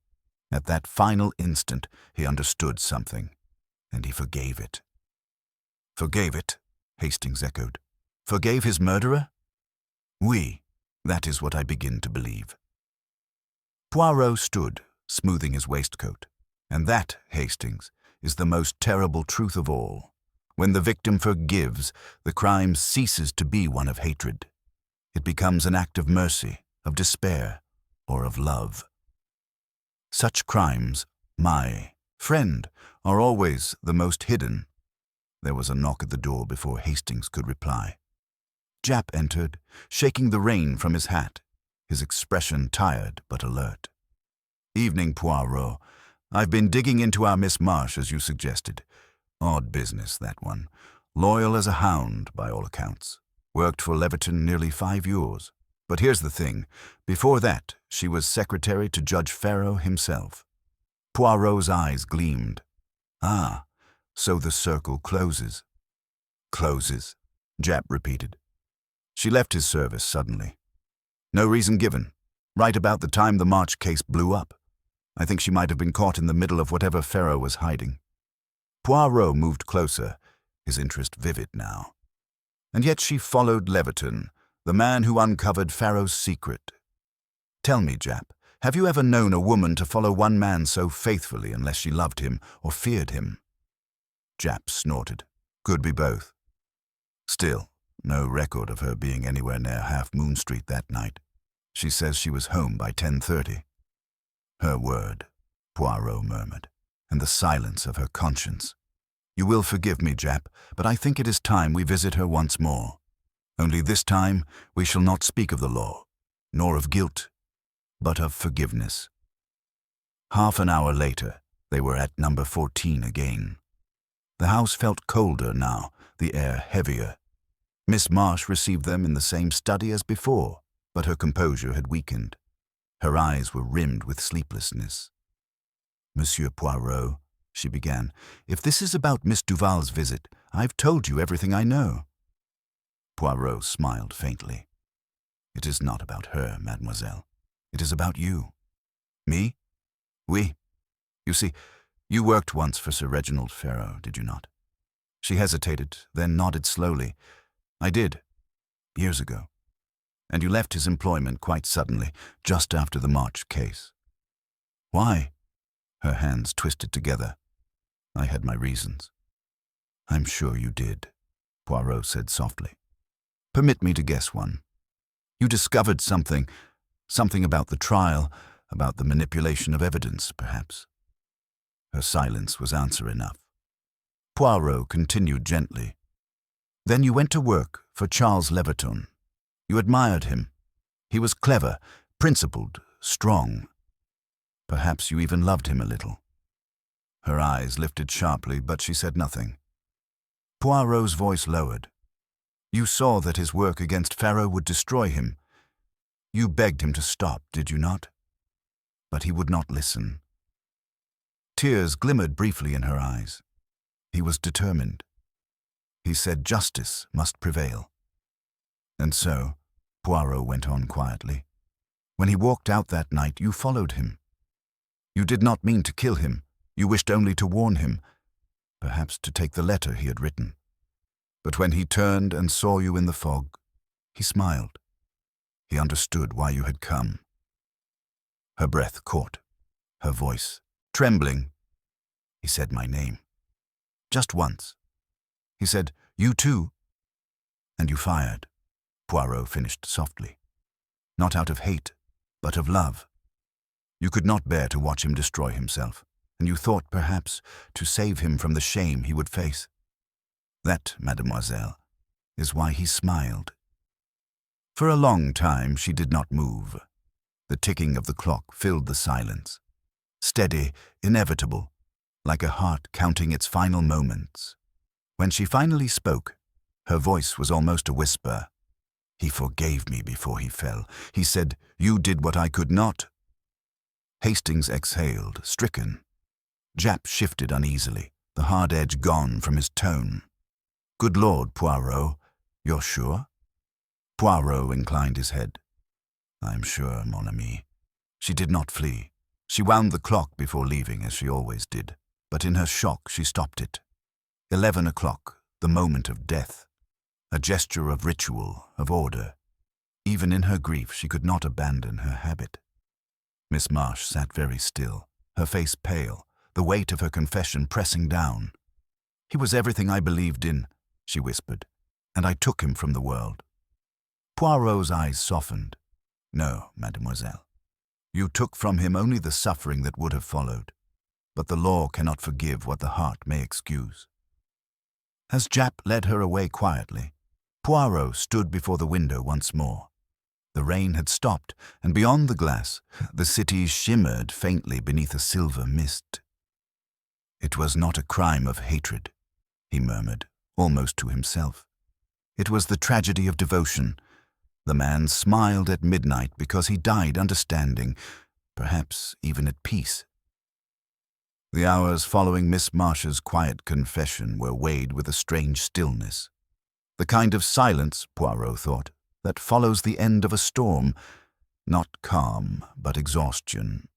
At that final instant, he understood something, and he forgave it. "Forgave it?" Hastings echoed. "Forgave his murderer?" "Oui, that is what I begin to believe." Poirot stood, smoothing his waistcoat. "And that, Hastings, is the most terrible truth of all. When the victim forgives, the crime ceases to be one of hatred. It becomes an act of mercy, of despair, or of love. Such crimes, my friend, are always the most hidden." There was a knock at the door before Hastings could reply. Japp entered, shaking the rain from his hat, his expression tired but alert. "Evening, Poirot. I've been digging into our Miss Marsh, as you suggested. Odd business, that one. Loyal as a hound, by all accounts. Worked for Leverton nearly 5 years. But here's the thing. Before that, she was secretary to Judge Farrow himself." Poirot's eyes gleamed. "Ah, so the circle closes." "Closes," Japp repeated. "She left his service suddenly. No reason given. Right about the time the March case blew up. I think she might have been caught in the middle of whatever Farrow was hiding." Poirot moved closer, his interest vivid now. "And yet she followed Leverton, the man who uncovered Farrow's secret. Tell me, Japp, have you ever known a woman to follow one man so faithfully unless she loved him or feared him?" Japp snorted. "Could be both. Still, no record of her being anywhere near Half Moon Street that night. She says she was home by 10:30. "Her word," Poirot murmured, "and the silence of her conscience. You will forgive me, Japp, but I think it is time we visit her once more. Only this time we shall not speak of the law, nor of guilt, but of forgiveness." Half an hour later, they were at number 14 again. The house felt colder now, the air heavier. Miss Marsh received them in the same study as before, but her composure had weakened. Her eyes were rimmed with sleeplessness. "Monsieur Poirot," she began, "if this is about Miss Duval's visit, I've told you everything I know." Poirot smiled faintly. "It is not about her, mademoiselle. It is about you." "Me?" "Oui. You see, you worked once for Sir Reginald Farrow, did you not?" She hesitated, then nodded slowly. "I did, years ago. And you left his employment quite suddenly, just after the March case." "Why?" Her hands twisted together. "I had my reasons." "I'm sure you did," Poirot said softly. "Permit me to guess one. You discovered something about the trial, about the manipulation of evidence, perhaps." Her silence was answer enough. Poirot continued gently. "Then you went to work for Charles Leverton. You admired him. He was clever, principled, strong. Perhaps you even loved him a little." Her eyes lifted sharply, but she said nothing. Poirot's voice lowered. "You saw that his work against Farrow would destroy him. You begged him to stop, did you not? But he would not listen." Tears glimmered briefly in her eyes. He was determined. He said justice must prevail. "And so," Poirot went on quietly, "when he walked out that night, you followed him. You did not mean to kill him. You wished only to warn him. perhaps to take the letter he had written. But when he turned and saw you in the fog, he smiled. He understood why you had come. Her breath caught, her voice trembling. He said my name. Just once. He said, "You too." "And you fired," Poirot finished softly. "Not out of hate, but of love. You could not bear to watch him destroy himself, and you thought, perhaps, to save him from the shame he would face. That, mademoiselle, is why he smiled." For a long time she did not move. The ticking of the clock filled the silence. Steady, inevitable, like a heart counting its final moments. When she finally spoke, her voice was almost a whisper. "He forgave me before he fell. He said, 'You did what I could not.'" Hastings exhaled, stricken. Japp shifted uneasily, the hard edge gone from his tone. "Good Lord, Poirot, you're sure?" Poirot inclined his head. "I'm sure, mon ami." She did not flee. She wound the clock before leaving, as she always did, but in her shock she stopped it. 11 o'clock, the moment of death. A gesture of ritual, of order. Even in her grief she could not abandon her habit. Miss Marsh sat very still, her face pale, the weight of her confession pressing down. "He was everything I believed in," she whispered, "and I took him from the world." Poirot's eyes softened. "No, mademoiselle. You took from him only the suffering that would have followed, but the law cannot forgive what the heart may excuse." As Japp led her away quietly, Poirot stood before the window once more. The rain had stopped, and beyond the glass, the city shimmered faintly beneath a silver mist. "It was not a crime of hatred," he murmured, almost to himself. "It was the tragedy of devotion. The man smiled at midnight because he died understanding, perhaps even at peace." The hours following Miss Marsh's quiet confession were weighed with a strange stillness. The kind of silence, Poirot thought, that follows the end of a storm, not calm, but exhaustion.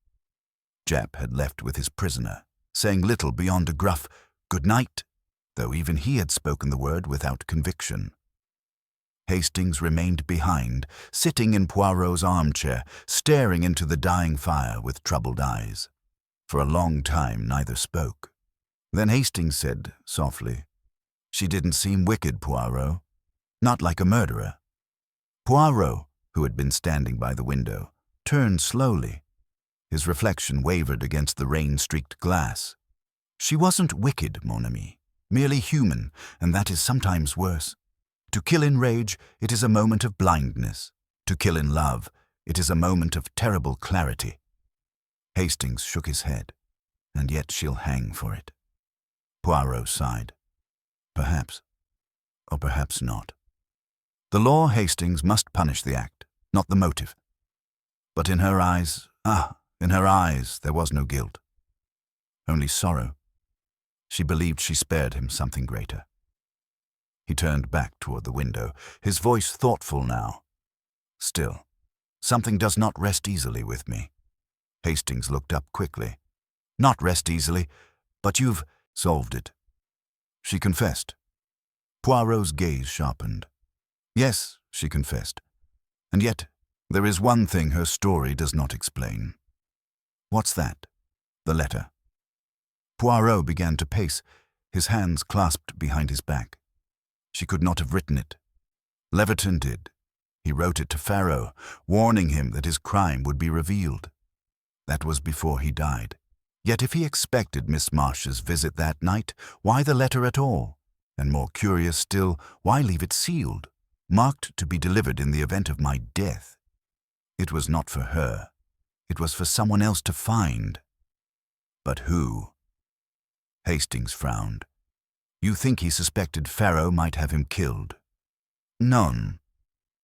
Japp had left with his prisoner, saying little beyond a gruff "good night," though even he had spoken the word without conviction. Hastings remained behind, sitting in Poirot's armchair, staring into the dying fire with troubled eyes. For a long time neither spoke. Then Hastings said, softly, "She didn't seem wicked, Poirot. Not like a murderer." Poirot, who had been standing by the window, turned slowly. His reflection wavered against the rain-streaked glass. "She wasn't wicked, mon ami, merely human, and that is sometimes worse. To kill in rage, it is a moment of blindness. To kill in love, it is a moment of terrible clarity." Hastings shook his head. "And yet she'll hang for it." Poirot sighed. "Perhaps, or perhaps not. The law, Hastings, must punish the act, not the motive. But in her eyes, in her eyes there was no guilt. Only sorrow. She believed she spared him something greater." He turned back toward the window, his voice thoughtful now. "Still, something does not rest easily with me." Hastings looked up quickly. "Not rest easily, but you've solved it." She confessed. Poirot's gaze sharpened. "Yes," she confessed. "And yet, there is one thing her story does not explain." "What's that?" "The letter." Poirot began to pace, his hands clasped behind his back. "She could not have written it. Leverton did. He wrote it to Pharaoh, warning him that his crime would be revealed. That was before he died. Yet if he expected Miss Marsh's visit that night, why the letter at all? And more curious still, why leave it sealed, marked to be delivered in the event of my death? It was not for her. It was for someone else to find. But who? Hastings frowned. "You think he suspected Pharaoh might have him killed?" "None.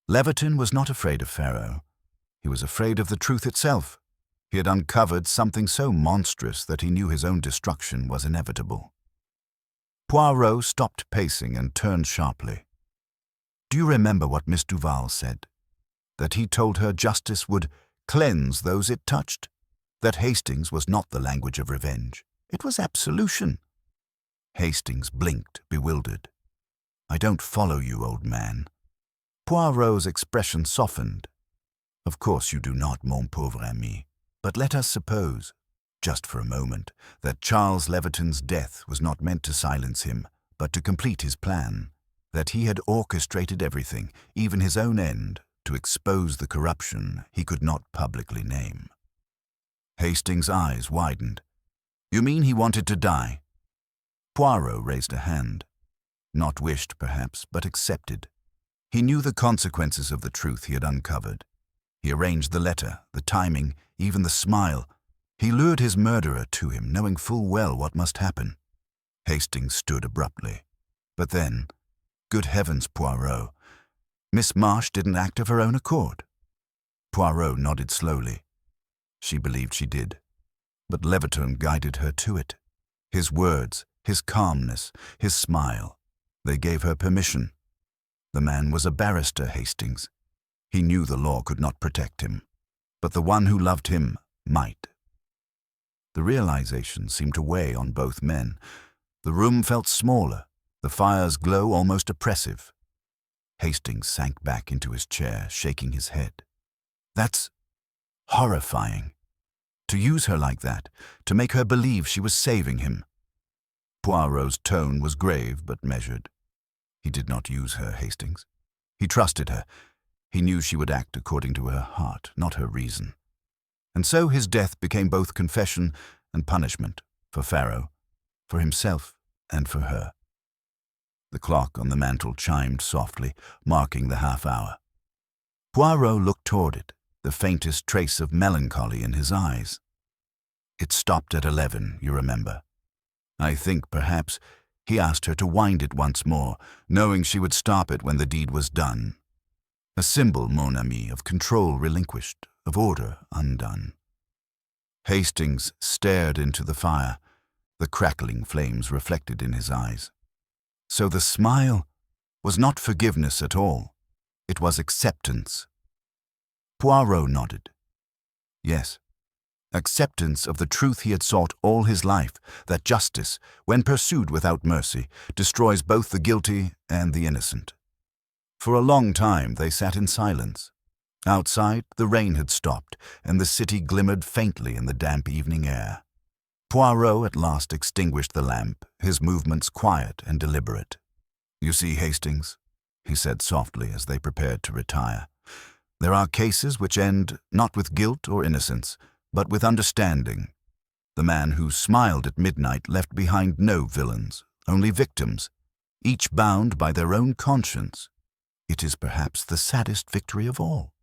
Leverton was not afraid of Pharaoh. He was afraid of the truth itself. He had uncovered something so monstrous that he knew his own destruction was inevitable." Poirot stopped pacing and turned sharply. "Do you remember what Miss Duval said? That he told her justice would cleanse those it touched? That Hastings was not the language of revenge. It was absolution." Hastings blinked, bewildered. "I don't follow you, old man." Poirot's expression softened. "Of course you do not, mon pauvre ami. But let us suppose, just for a moment, that Charles Leverton's death was not meant to silence him, but to complete his plan, that he had orchestrated everything, even his own end, to expose the corruption he could not publicly name." Hastings' eyes widened. "You mean he wanted to die?" Poirot raised a hand. Not wished, perhaps, but accepted. He knew the consequences of the truth he had uncovered. He arranged the letter, the timing, even the smile. He lured his murderer to him, knowing full well what must happen. Hastings stood abruptly. "But then, good heavens, Poirot, Miss Marsh didn't act of her own accord." Poirot nodded slowly. She believed she did. But Leverton guided her to it. His words, his calmness, his smile, they gave her permission. The man was a barrister, Hastings. He knew the law could not protect him, but the one who loved him might. The realization seemed to weigh on both men. The room felt smaller, the fire's glow almost oppressive. Hastings sank back into his chair, shaking his head. "That's horrifying. To use her like that, to make her believe she was saving him." Poirot's tone was grave but measured. He did not use her, Hastings. He trusted her. He knew she would act according to her heart, not her reason. And so his death became both confession and punishment for Pharaoh, for himself and for her. The clock on the mantel chimed softly, marking the half-hour. Poirot looked toward it, the faintest trace of melancholy in his eyes. "It stopped at 11, you remember. I think, perhaps, he asked her to wind it once more, knowing she would stop it when the deed was done. A symbol, mon ami, of control relinquished, of order undone." Hastings stared into the fire, the crackling flames reflected in his eyes. So the smile was not forgiveness at all. It was acceptance. Poirot nodded. Yes, acceptance of the truth he had sought all his life, that justice, when pursued without mercy, destroys both the guilty and the innocent. For a long time they sat in silence. Outside, the rain had stopped, and the city glimmered faintly in the damp evening air. Poirot at last extinguished the lamp, his movements quiet and deliberate. "You see, Hastings," he said softly as they prepared to retire, "there are cases which end not with guilt or innocence, but with understanding. The man who smiled at midnight left behind no villains, only victims, each bound by their own conscience. It is perhaps the saddest victory of all."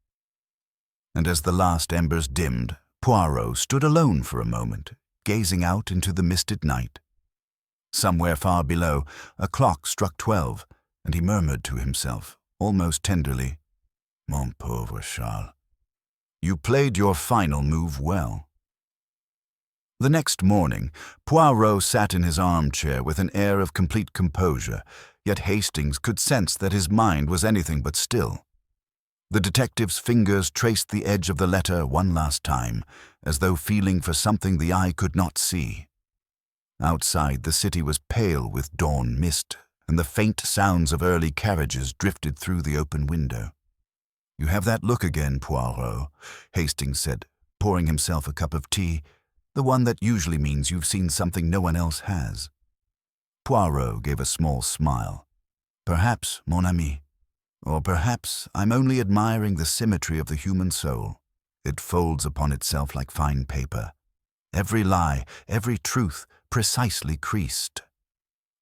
And as the last embers dimmed, Poirot stood alone for a moment, gazing out into the misted night. Somewhere far below, a clock struck 12, and he murmured to himself, almost tenderly, "Mon pauvre Charles, you played your final move well." The next morning, Poirot sat in his armchair with an air of complete composure, yet Hastings could sense that his mind was anything but still. The detective's fingers traced the edge of the letter one last time, as though feeling for something the eye could not see. Outside, the city was pale with dawn mist, and the faint sounds of early carriages drifted through the open window. "You have that look again, Poirot," Hastings said, pouring himself a cup of tea, "the one that usually means you've seen something no one else has." Poirot gave a small smile. "Perhaps, mon ami. Or perhaps I'm only admiring the symmetry of the human soul. It folds upon itself like fine paper. Every lie, every truth, precisely creased."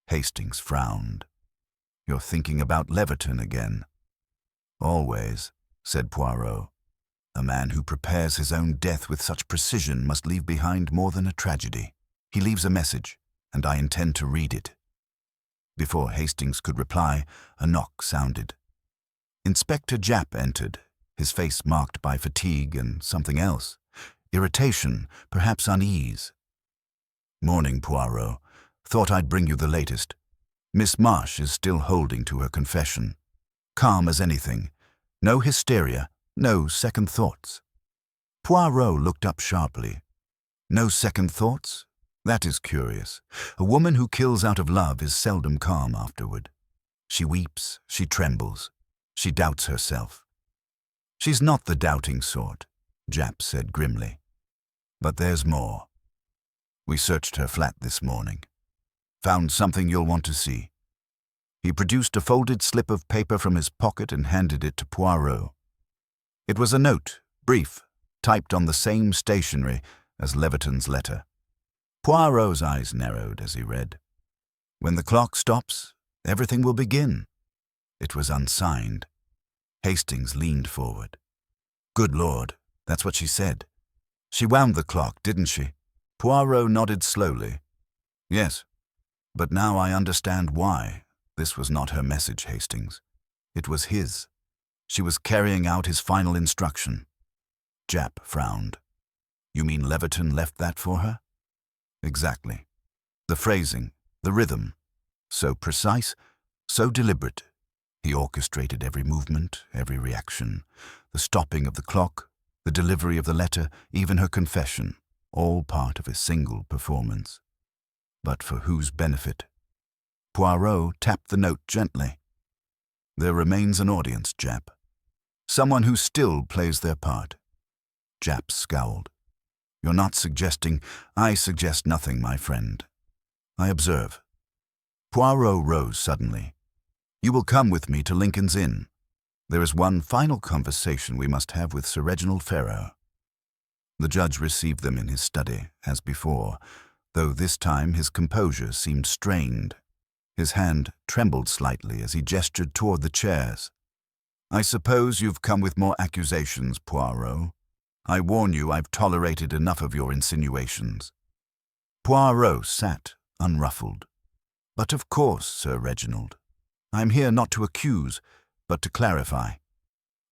Hastings frowned. "You're thinking about Leverton again." "Always," said Poirot. "A man who prepares his own death with such precision must leave behind more than a tragedy. He leaves a message, and I intend to read it." Before Hastings could reply, a knock sounded. Inspector Japp entered, his face marked by fatigue and something else. Irritation, perhaps unease. "Morning, Poirot. Thought I'd bring you the latest. Miss Marsh is still holding to her confession. Calm as anything. No hysteria, no second thoughts." Poirot looked up sharply. "No second thoughts? That is curious. A woman who kills out of love is seldom calm afterward. She weeps, she trembles, she doubts herself. She's not the doubting sort, Japp said grimly. But there's more. We searched her flat this morning. Found something you'll want to see. He produced a folded slip of paper from his pocket and handed it to Poirot. It was a note, brief, typed on the same stationery as Leviton's letter. Poirot's eyes narrowed as he read. When the clock stops, everything will begin. It was unsigned. Hastings leaned forward. Good Lord, that's what she said. She wound the clock, didn't she? Poirot nodded slowly. Yes, but now I understand why. This was not her message, Hastings. It was his. She was carrying out his final instruction. Japp frowned. You mean Leviton left that for her? Exactly. The phrasing, the rhythm. So precise, so deliberate. He orchestrated every movement, every reaction. The stopping of the clock, the delivery of the letter, even her confession, all part of a single performance. But for whose benefit? Poirot tapped the note gently. There remains an audience, Japp. Someone who still plays their part. Japp scowled. You're not suggesting. I suggest nothing, my friend. I observe. Poirot rose suddenly. You will come with me to Lincoln's Inn. There is one final conversation we must have with Sir Reginald Ferrars. The judge received them in his study, as before, though this time his composure seemed strained. His hand trembled slightly as he gestured toward the chairs. I suppose you've come with more accusations, Poirot. I warn you, I've tolerated enough of your insinuations. Poirot sat, unruffled. But of course, Sir Reginald. I'm here not to accuse, but to clarify.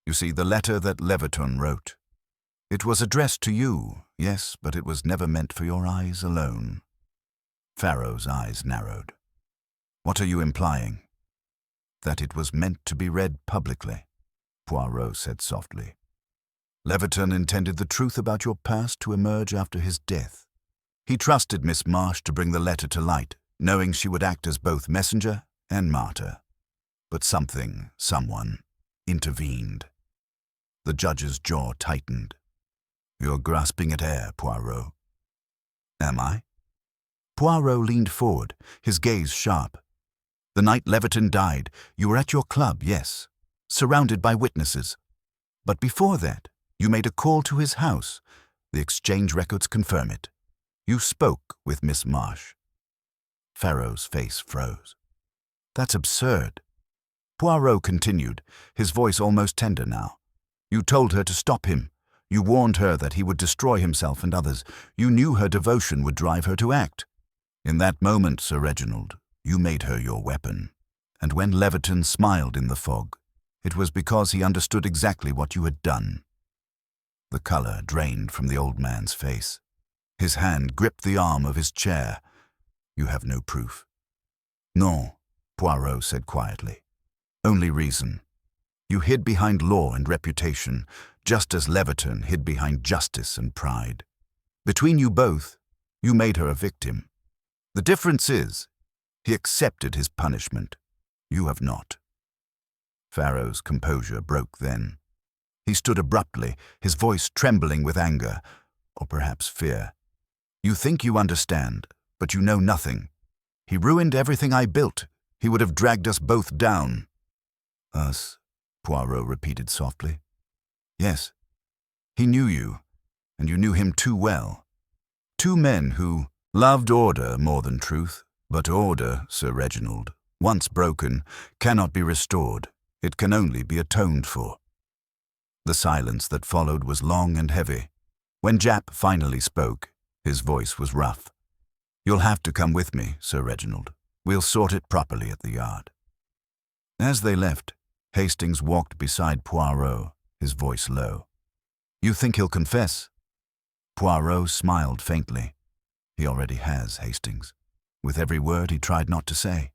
You see, the letter that Leviton wrote. It was addressed to you, yes, but it was never meant for your eyes alone. Farrow's eyes narrowed. What are you implying? That it was meant to be read publicly, Poirot said softly. Leviton intended the truth about your past to emerge after his death. He trusted Miss Marsh to bring the letter to light, knowing she would act as both messenger and martyr. But someone, intervened. The judge's jaw tightened. You're grasping at air, Poirot. Am I? Poirot leaned forward, his gaze sharp. The night Leviton died, you were at your club, yes, surrounded by witnesses. But before that, you made a call to his house. The exchange records confirm it. You spoke with Miss Marsh. Farrow's face froze. That's absurd. Poirot continued, his voice almost tender now. You told her to stop him. You warned her that he would destroy himself and others. You knew her devotion would drive her to act. In that moment, Sir Reginald, you made her your weapon. And when Leviton smiled in the fog, it was because he understood exactly what you had done. The color drained from the old man's face. His hand gripped the arm of his chair. You have no proof. No, Poirot said quietly. Only reason. You hid behind law and reputation, just as Leviton hid behind justice and pride. Between you both, you made her a victim. The difference is, he accepted his punishment. You have not. Farrow's composure broke then. He stood abruptly, his voice trembling with anger, or perhaps fear. You think you understand, but you know nothing. He ruined everything I built. He would have dragged us both down. Us, Poirot repeated softly. Yes. He knew you, and you knew him too well. Two men who loved order more than truth, but order, Sir Reginald, once broken, cannot be restored. It can only be atoned for. The silence that followed was long and heavy. When Japp finally spoke, his voice was rough. You'll have to come with me, Sir Reginald. We'll sort it properly at the yard. As they left, Hastings walked beside Poirot, his voice low. You think he'll confess? Poirot smiled faintly. He already has, Hastings, with every word he tried not to say.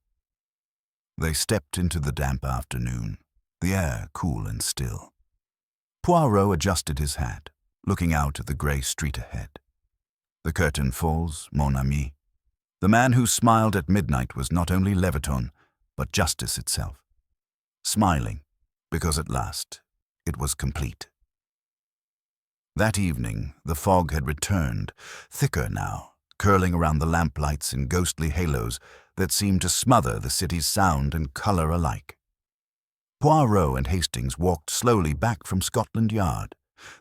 They stepped into the damp afternoon, the air cool and still. Poirot adjusted his hat, looking out at the grey street ahead. The curtain falls, mon ami. The man who smiled at midnight was not only Leviton, but justice itself. Smiling, because at last it was complete. That evening, the fog had returned, thicker now, curling around the lamplights in ghostly halos that seemed to smother the city's sound and colour alike. Poirot and Hastings walked slowly back from Scotland Yard,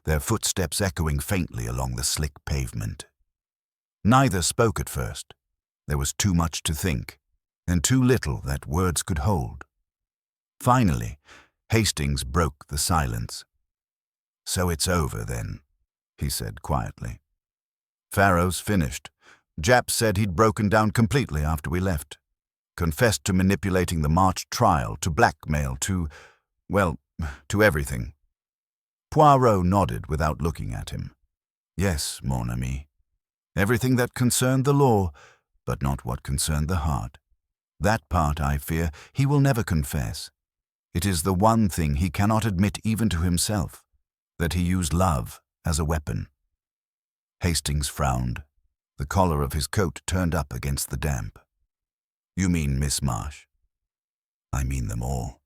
their footsteps echoing faintly along the slick pavement. Neither spoke at first. There was too much to think, and too little that words could hold. Finally, Hastings broke the silence. "So it's over, then," he said quietly. "Pharaoh's finished. Jap said he'd broken down completely after we left. Confessed to manipulating the March trial, to blackmail, to everything." Poirot nodded without looking at him. "Yes, mon ami. Everything that concerned the law, but not what concerned the heart. That part, I fear, he will never confess. It is the one thing he cannot admit even to himself, that he used love as a weapon." Hastings frowned. The collar of his coat turned up against the damp. "You mean Miss Marsh?" "I mean them all,"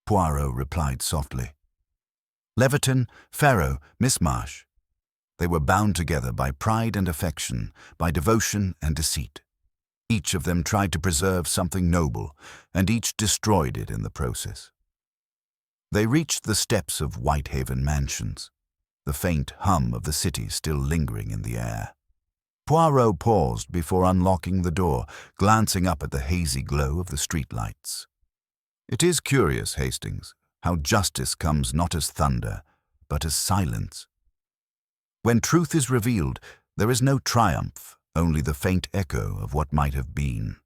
Poirot replied softly. "Leviton, Pharaoh, Miss Marsh. They were bound together by pride and affection, by devotion and deceit. Each of them tried to preserve something noble, and each destroyed it in the process." They reached the steps of Whitehaven Mansions, the faint hum of the city still lingering in the air. Poirot paused before unlocking the door, glancing up at the hazy glow of the streetlights. "It is curious, Hastings, how justice comes not as thunder, but as silence. When truth is revealed, there is no triumph, only the faint echo of what might have been."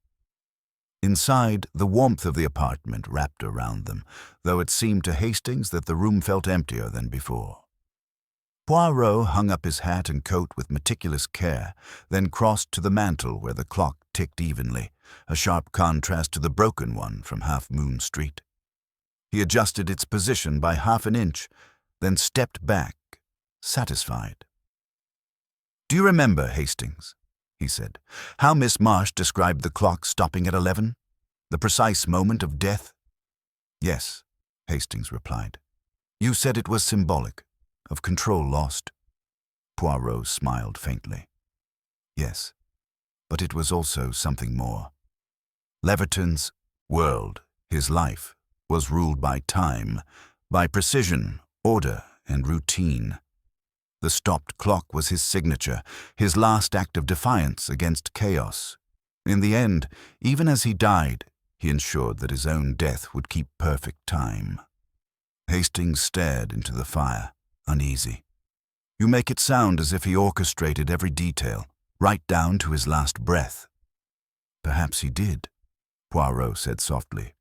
Inside, the warmth of the apartment wrapped around them, though it seemed to Hastings that the room felt emptier than before. Poirot hung up his hat and coat with meticulous care, then crossed to the mantel where the clock ticked evenly, a sharp contrast to the broken one from Half Moon Street. He adjusted its position by half an inch, then stepped back, satisfied. "Do you remember, Hastings," he said, "how Miss Marsh described the clock stopping at 11? The precise moment of death?" "Yes," Hastings replied. "You said it was symbolic, of control lost." Poirot smiled faintly. "Yes, but it was also something more. Leviton's world, his life, was ruled by time, by precision, order, and routine. The stopped clock was his signature, his last act of defiance against chaos. In the end, even as he died, he ensured that his own death would keep perfect time." Hastings stared into the fire, uneasy. "You make it sound as if he orchestrated every detail, right down to his last breath." "Perhaps he did," Poirot said softly.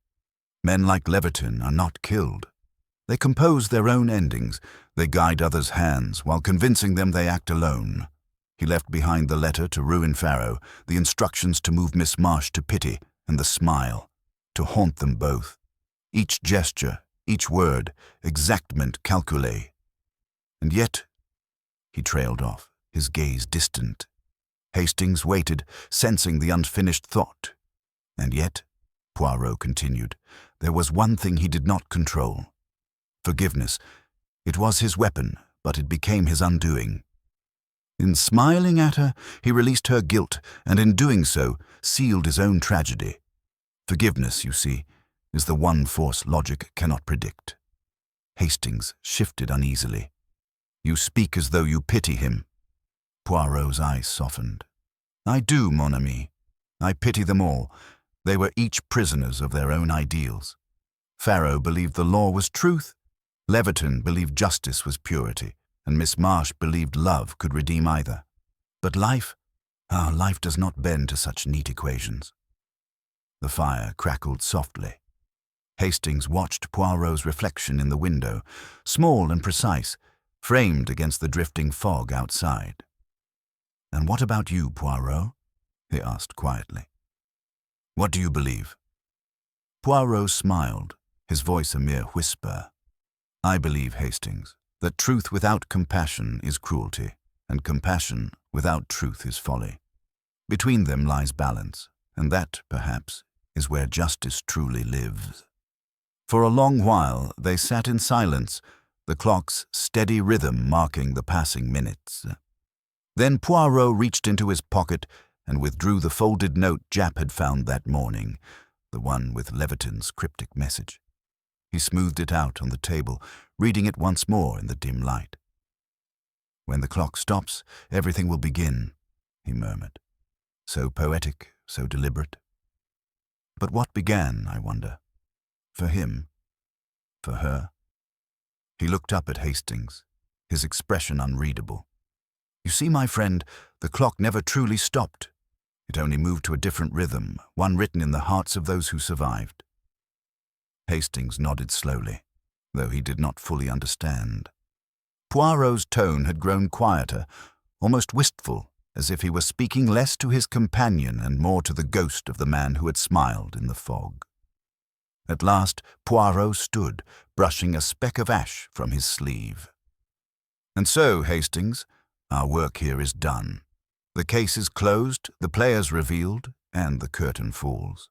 "Men like Leviton are not killed. They compose their own endings. They guide others' hands while convincing them they act alone. He left behind the letter to ruin Pharaoh, the instructions to move Miss Marsh to pity, and the smile, to haunt them both. Each gesture, each word, exactement calculé. And yet," he trailed off, his gaze distant. Hastings waited, sensing the unfinished thought. "And yet," Poirot continued, "there was one thing he did not control. Forgiveness. It was his weapon, but it became his undoing. In smiling at her, he released her guilt, and in doing so, sealed his own tragedy. Forgiveness, you see, is the one force logic cannot predict." Hastings shifted uneasily. "You speak as though you pity him." Poirot's eyes softened. "I do, mon ami. I pity them all. They were each prisoners of their own ideals. Pharaoh believed the law was truth, Leviton believed justice was purity, and Miss Marsh believed love could redeem either. But life does not bend to such neat equations." The fire crackled softly. Hastings watched Poirot's reflection in the window, small and precise, framed against the drifting fog outside. "And what about you, Poirot?" he asked quietly. "What do you believe?" Poirot smiled, his voice a mere whisper. "I believe, Hastings, that truth without compassion is cruelty. and compassion without truth is folly. Between them lies balance, and that, perhaps, is where justice truly lives. For a long while they sat in silence, the clock's steady rhythm marking the passing minutes. Then Poirot reached into his pocket and withdrew the folded note Japp had found that morning, the one with Leviton's cryptic message. He smoothed it out on the table, reading it once more in the dim light. "When the clock stops, everything will begin," he murmured. So poetic, so deliberate. But what began, I wonder? For him? For her? He looked up at Hastings, his expression unreadable. "You see, my friend, the clock never truly stopped. It only moved to a different rhythm, one written in the hearts of those who survived." Hastings nodded slowly, though he did not fully understand. Poirot's tone had grown quieter, almost wistful, as if he were speaking less to his companion and more to the ghost of the man who had smiled in the fog. At last Poirot stood, brushing a speck of ash from his sleeve. "And so, Hastings, our work here is done. The case is closed, the players revealed, and the curtain falls.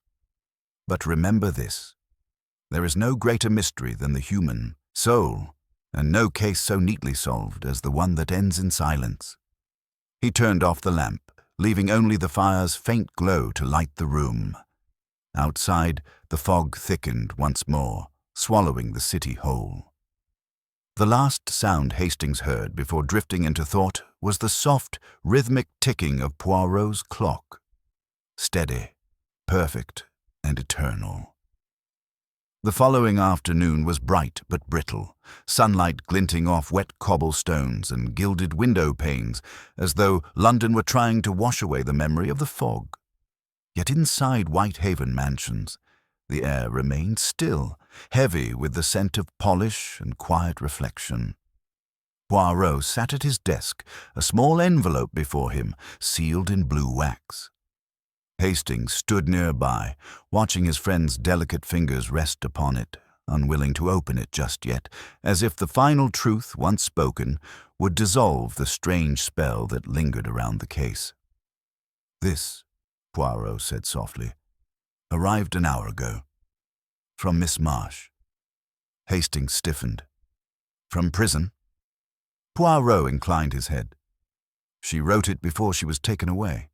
But remember this. There is no greater mystery than the human soul, and no case so neatly solved as the one that ends in silence." He turned off the lamp, leaving only the fire's faint glow to light the room. Outside, the fog thickened once more, swallowing the city whole. The last sound Hastings heard before drifting into thought was the soft, rhythmic ticking of Poirot's clock. Steady, perfect, and eternal. The following afternoon was bright but brittle, sunlight glinting off wet cobblestones and gilded window panes, as though London were trying to wash away the memory of the fog. Yet inside Whitehaven Mansions, the air remained still, heavy with the scent of polish and quiet reflection. Poirot sat at his desk, a small envelope before him, sealed in blue wax. Hastings stood nearby, watching his friend's delicate fingers rest upon it, unwilling to open it just yet, as if the final truth, once spoken, would dissolve the strange spell that lingered around the case. "This," Poirot said softly, "arrived an hour ago. From Miss Marsh." Hastings stiffened. "From prison?" Poirot inclined his head. "She wrote it before she was taken away.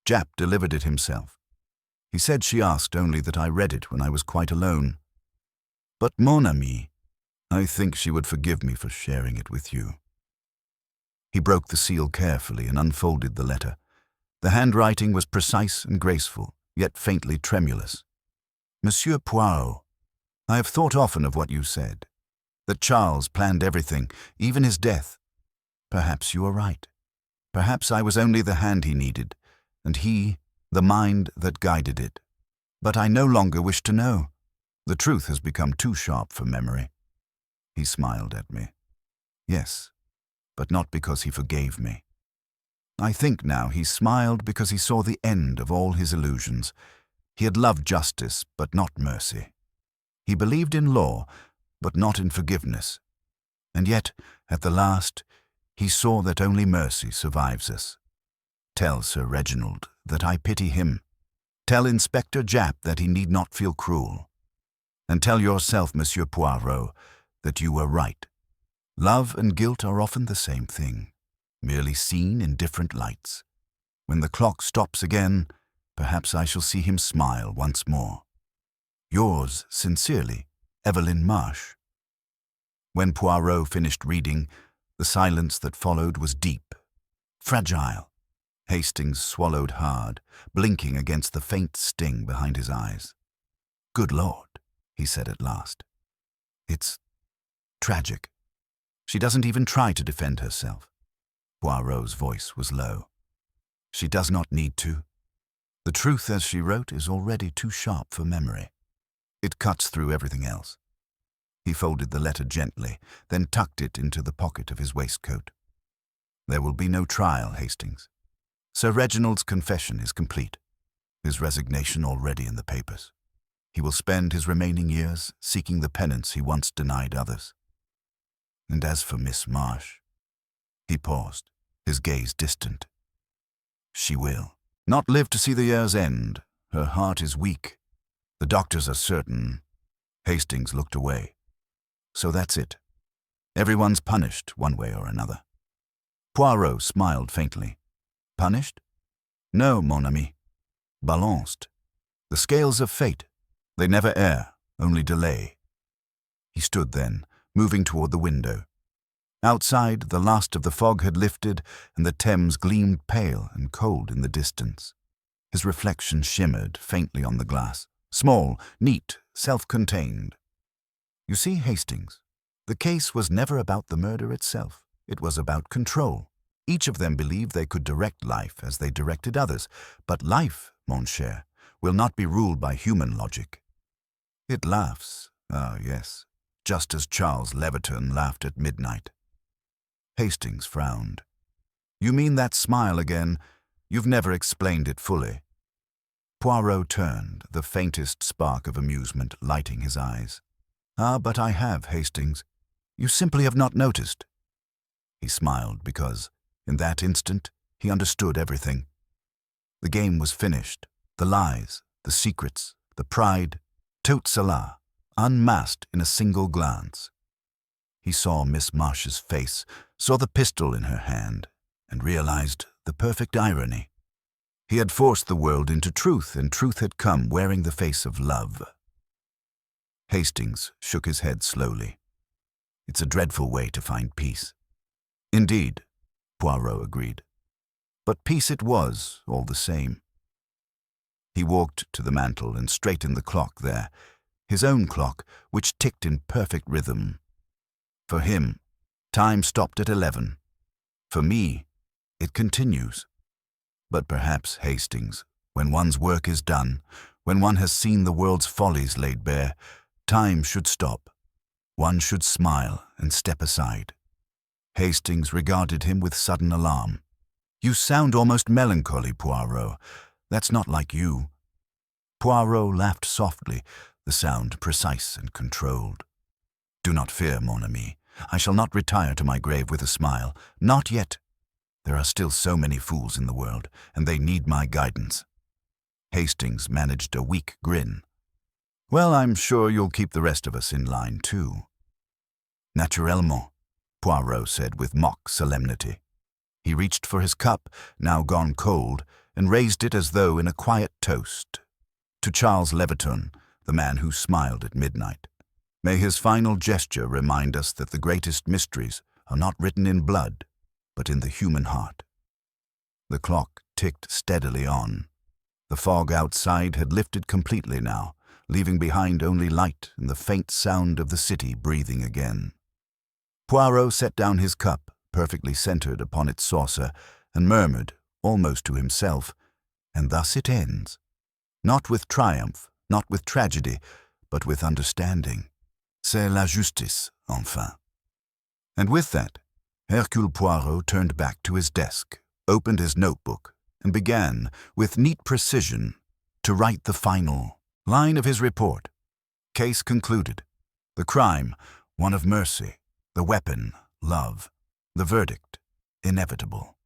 Japp delivered it himself. He said she asked only that I read it when I was quite alone. But, mon ami, I think she would forgive me for sharing it with you." He broke the seal carefully and unfolded the letter. The handwriting was precise and graceful, yet faintly tremulous. "Monsieur Poirot, I have thought often of what you said, that Charles planned everything, even his death. Perhaps you are right. Perhaps I was only the hand he needed, and he, the mind that guided it. But I no longer wish to know. The truth has become too sharp for memory." He smiled at me. "Yes, but not because he forgave me. I think now he smiled because he saw the end of all his illusions. He had loved justice, but not mercy. He believed in law, but not in forgiveness. And yet, at the last, he saw that only mercy survives us. Tell Sir Reginald that I pity him. Tell Inspector Japp that he need not feel cruel. And tell yourself, Monsieur Poirot, that you were right. Love and guilt are often the same thing, merely seen in different lights. When the clock stops again, perhaps I shall see him smile once more. Yours sincerely, Evelyn Marsh." When Poirot finished reading, the silence that followed was deep, fragile. Hastings swallowed hard, blinking against the faint sting behind his eyes. "Good Lord," he said at last. "It's tragic. She doesn't even try to defend herself." Poirot's voice was low. "She does not need to. The truth as she wrote is already too sharp for memory. It cuts through everything else." He folded the letter gently, then tucked it into the pocket of his waistcoat. "There will be no trial, Hastings. Sir Reginald's confession is complete, his resignation already in the papers. He will spend his remaining years seeking the penance he once denied others. And as for Miss Marsh..." He paused. his gaze distant. She will not live to see the year's end. Her heart is weak. The doctors are certain. Hastings looked away. So that's it. Everyone's punished one way or another. Poirot smiled faintly. Punished? No, mon ami. Balanced. The scales of fate. They never err, only delay. He stood then, moving toward the window. Outside, the last of the fog had lifted, and the Thames gleamed pale and cold in the distance. His reflection shimmered faintly on the glass, small, neat, self-contained. You see, Hastings, the case was never about the murder itself. It was about control. Each of them believed they could direct life as they directed others, but life, mon cher, will not be ruled by human logic. It laughs, yes, just as Charles Leverton laughed at midnight. Hastings frowned. You mean that smile again? You've never explained it fully. Poirot turned, the faintest spark of amusement lighting his eyes. Ah, but I have, Hastings. You simply have not noticed. He smiled because, in that instant, he understood everything. The game was finished. The lies, the secrets, the pride, tout cela, unmasked in a single glance. He saw Miss Marsh's face, saw the pistol in her hand, and realized the perfect irony. He had forced the world into truth, and truth had come wearing the face of love. Hastings shook his head slowly. It's a dreadful way to find peace. Indeed, Poirot agreed. But peace it was, all the same. He walked to the mantel and straightened the clock there, his own clock, which ticked in perfect rhythm. For him, time stopped at 11. For me, it continues. But perhaps, Hastings, when one's work is done, when one has seen the world's follies laid bare, time should stop. One should smile and step aside. Hastings regarded him with sudden alarm. You sound almost melancholy, Poirot. That's not like you. Poirot laughed softly, the sound precise and controlled. Do not fear, mon ami. I shall not retire to my grave with a smile. Not yet. There are still so many fools in the world, and they need my guidance. Hastings managed a weak grin. Well, I'm sure you'll keep the rest of us in line, too. Naturellement, Poirot said with mock solemnity. He reached for his cup, now gone cold, and raised it as though in a quiet toast. To Charles Leverton, the man who smiled at midnight. May his final gesture remind us that the greatest mysteries are not written in blood, but in the human heart. The clock ticked steadily on. The fog outside had lifted completely now, leaving behind only light and the faint sound of the city breathing again. Poirot set down his cup, perfectly centered upon its saucer, and murmured, almost to himself, and thus it ends. Not with triumph, not with tragedy, but with understanding. C'est la justice, enfin. And with that, Hercule Poirot turned back to his desk, opened his notebook, and began, with neat precision, to write the final line of his report. Case concluded. The crime, one of mercy. The weapon, love. The verdict, inevitable.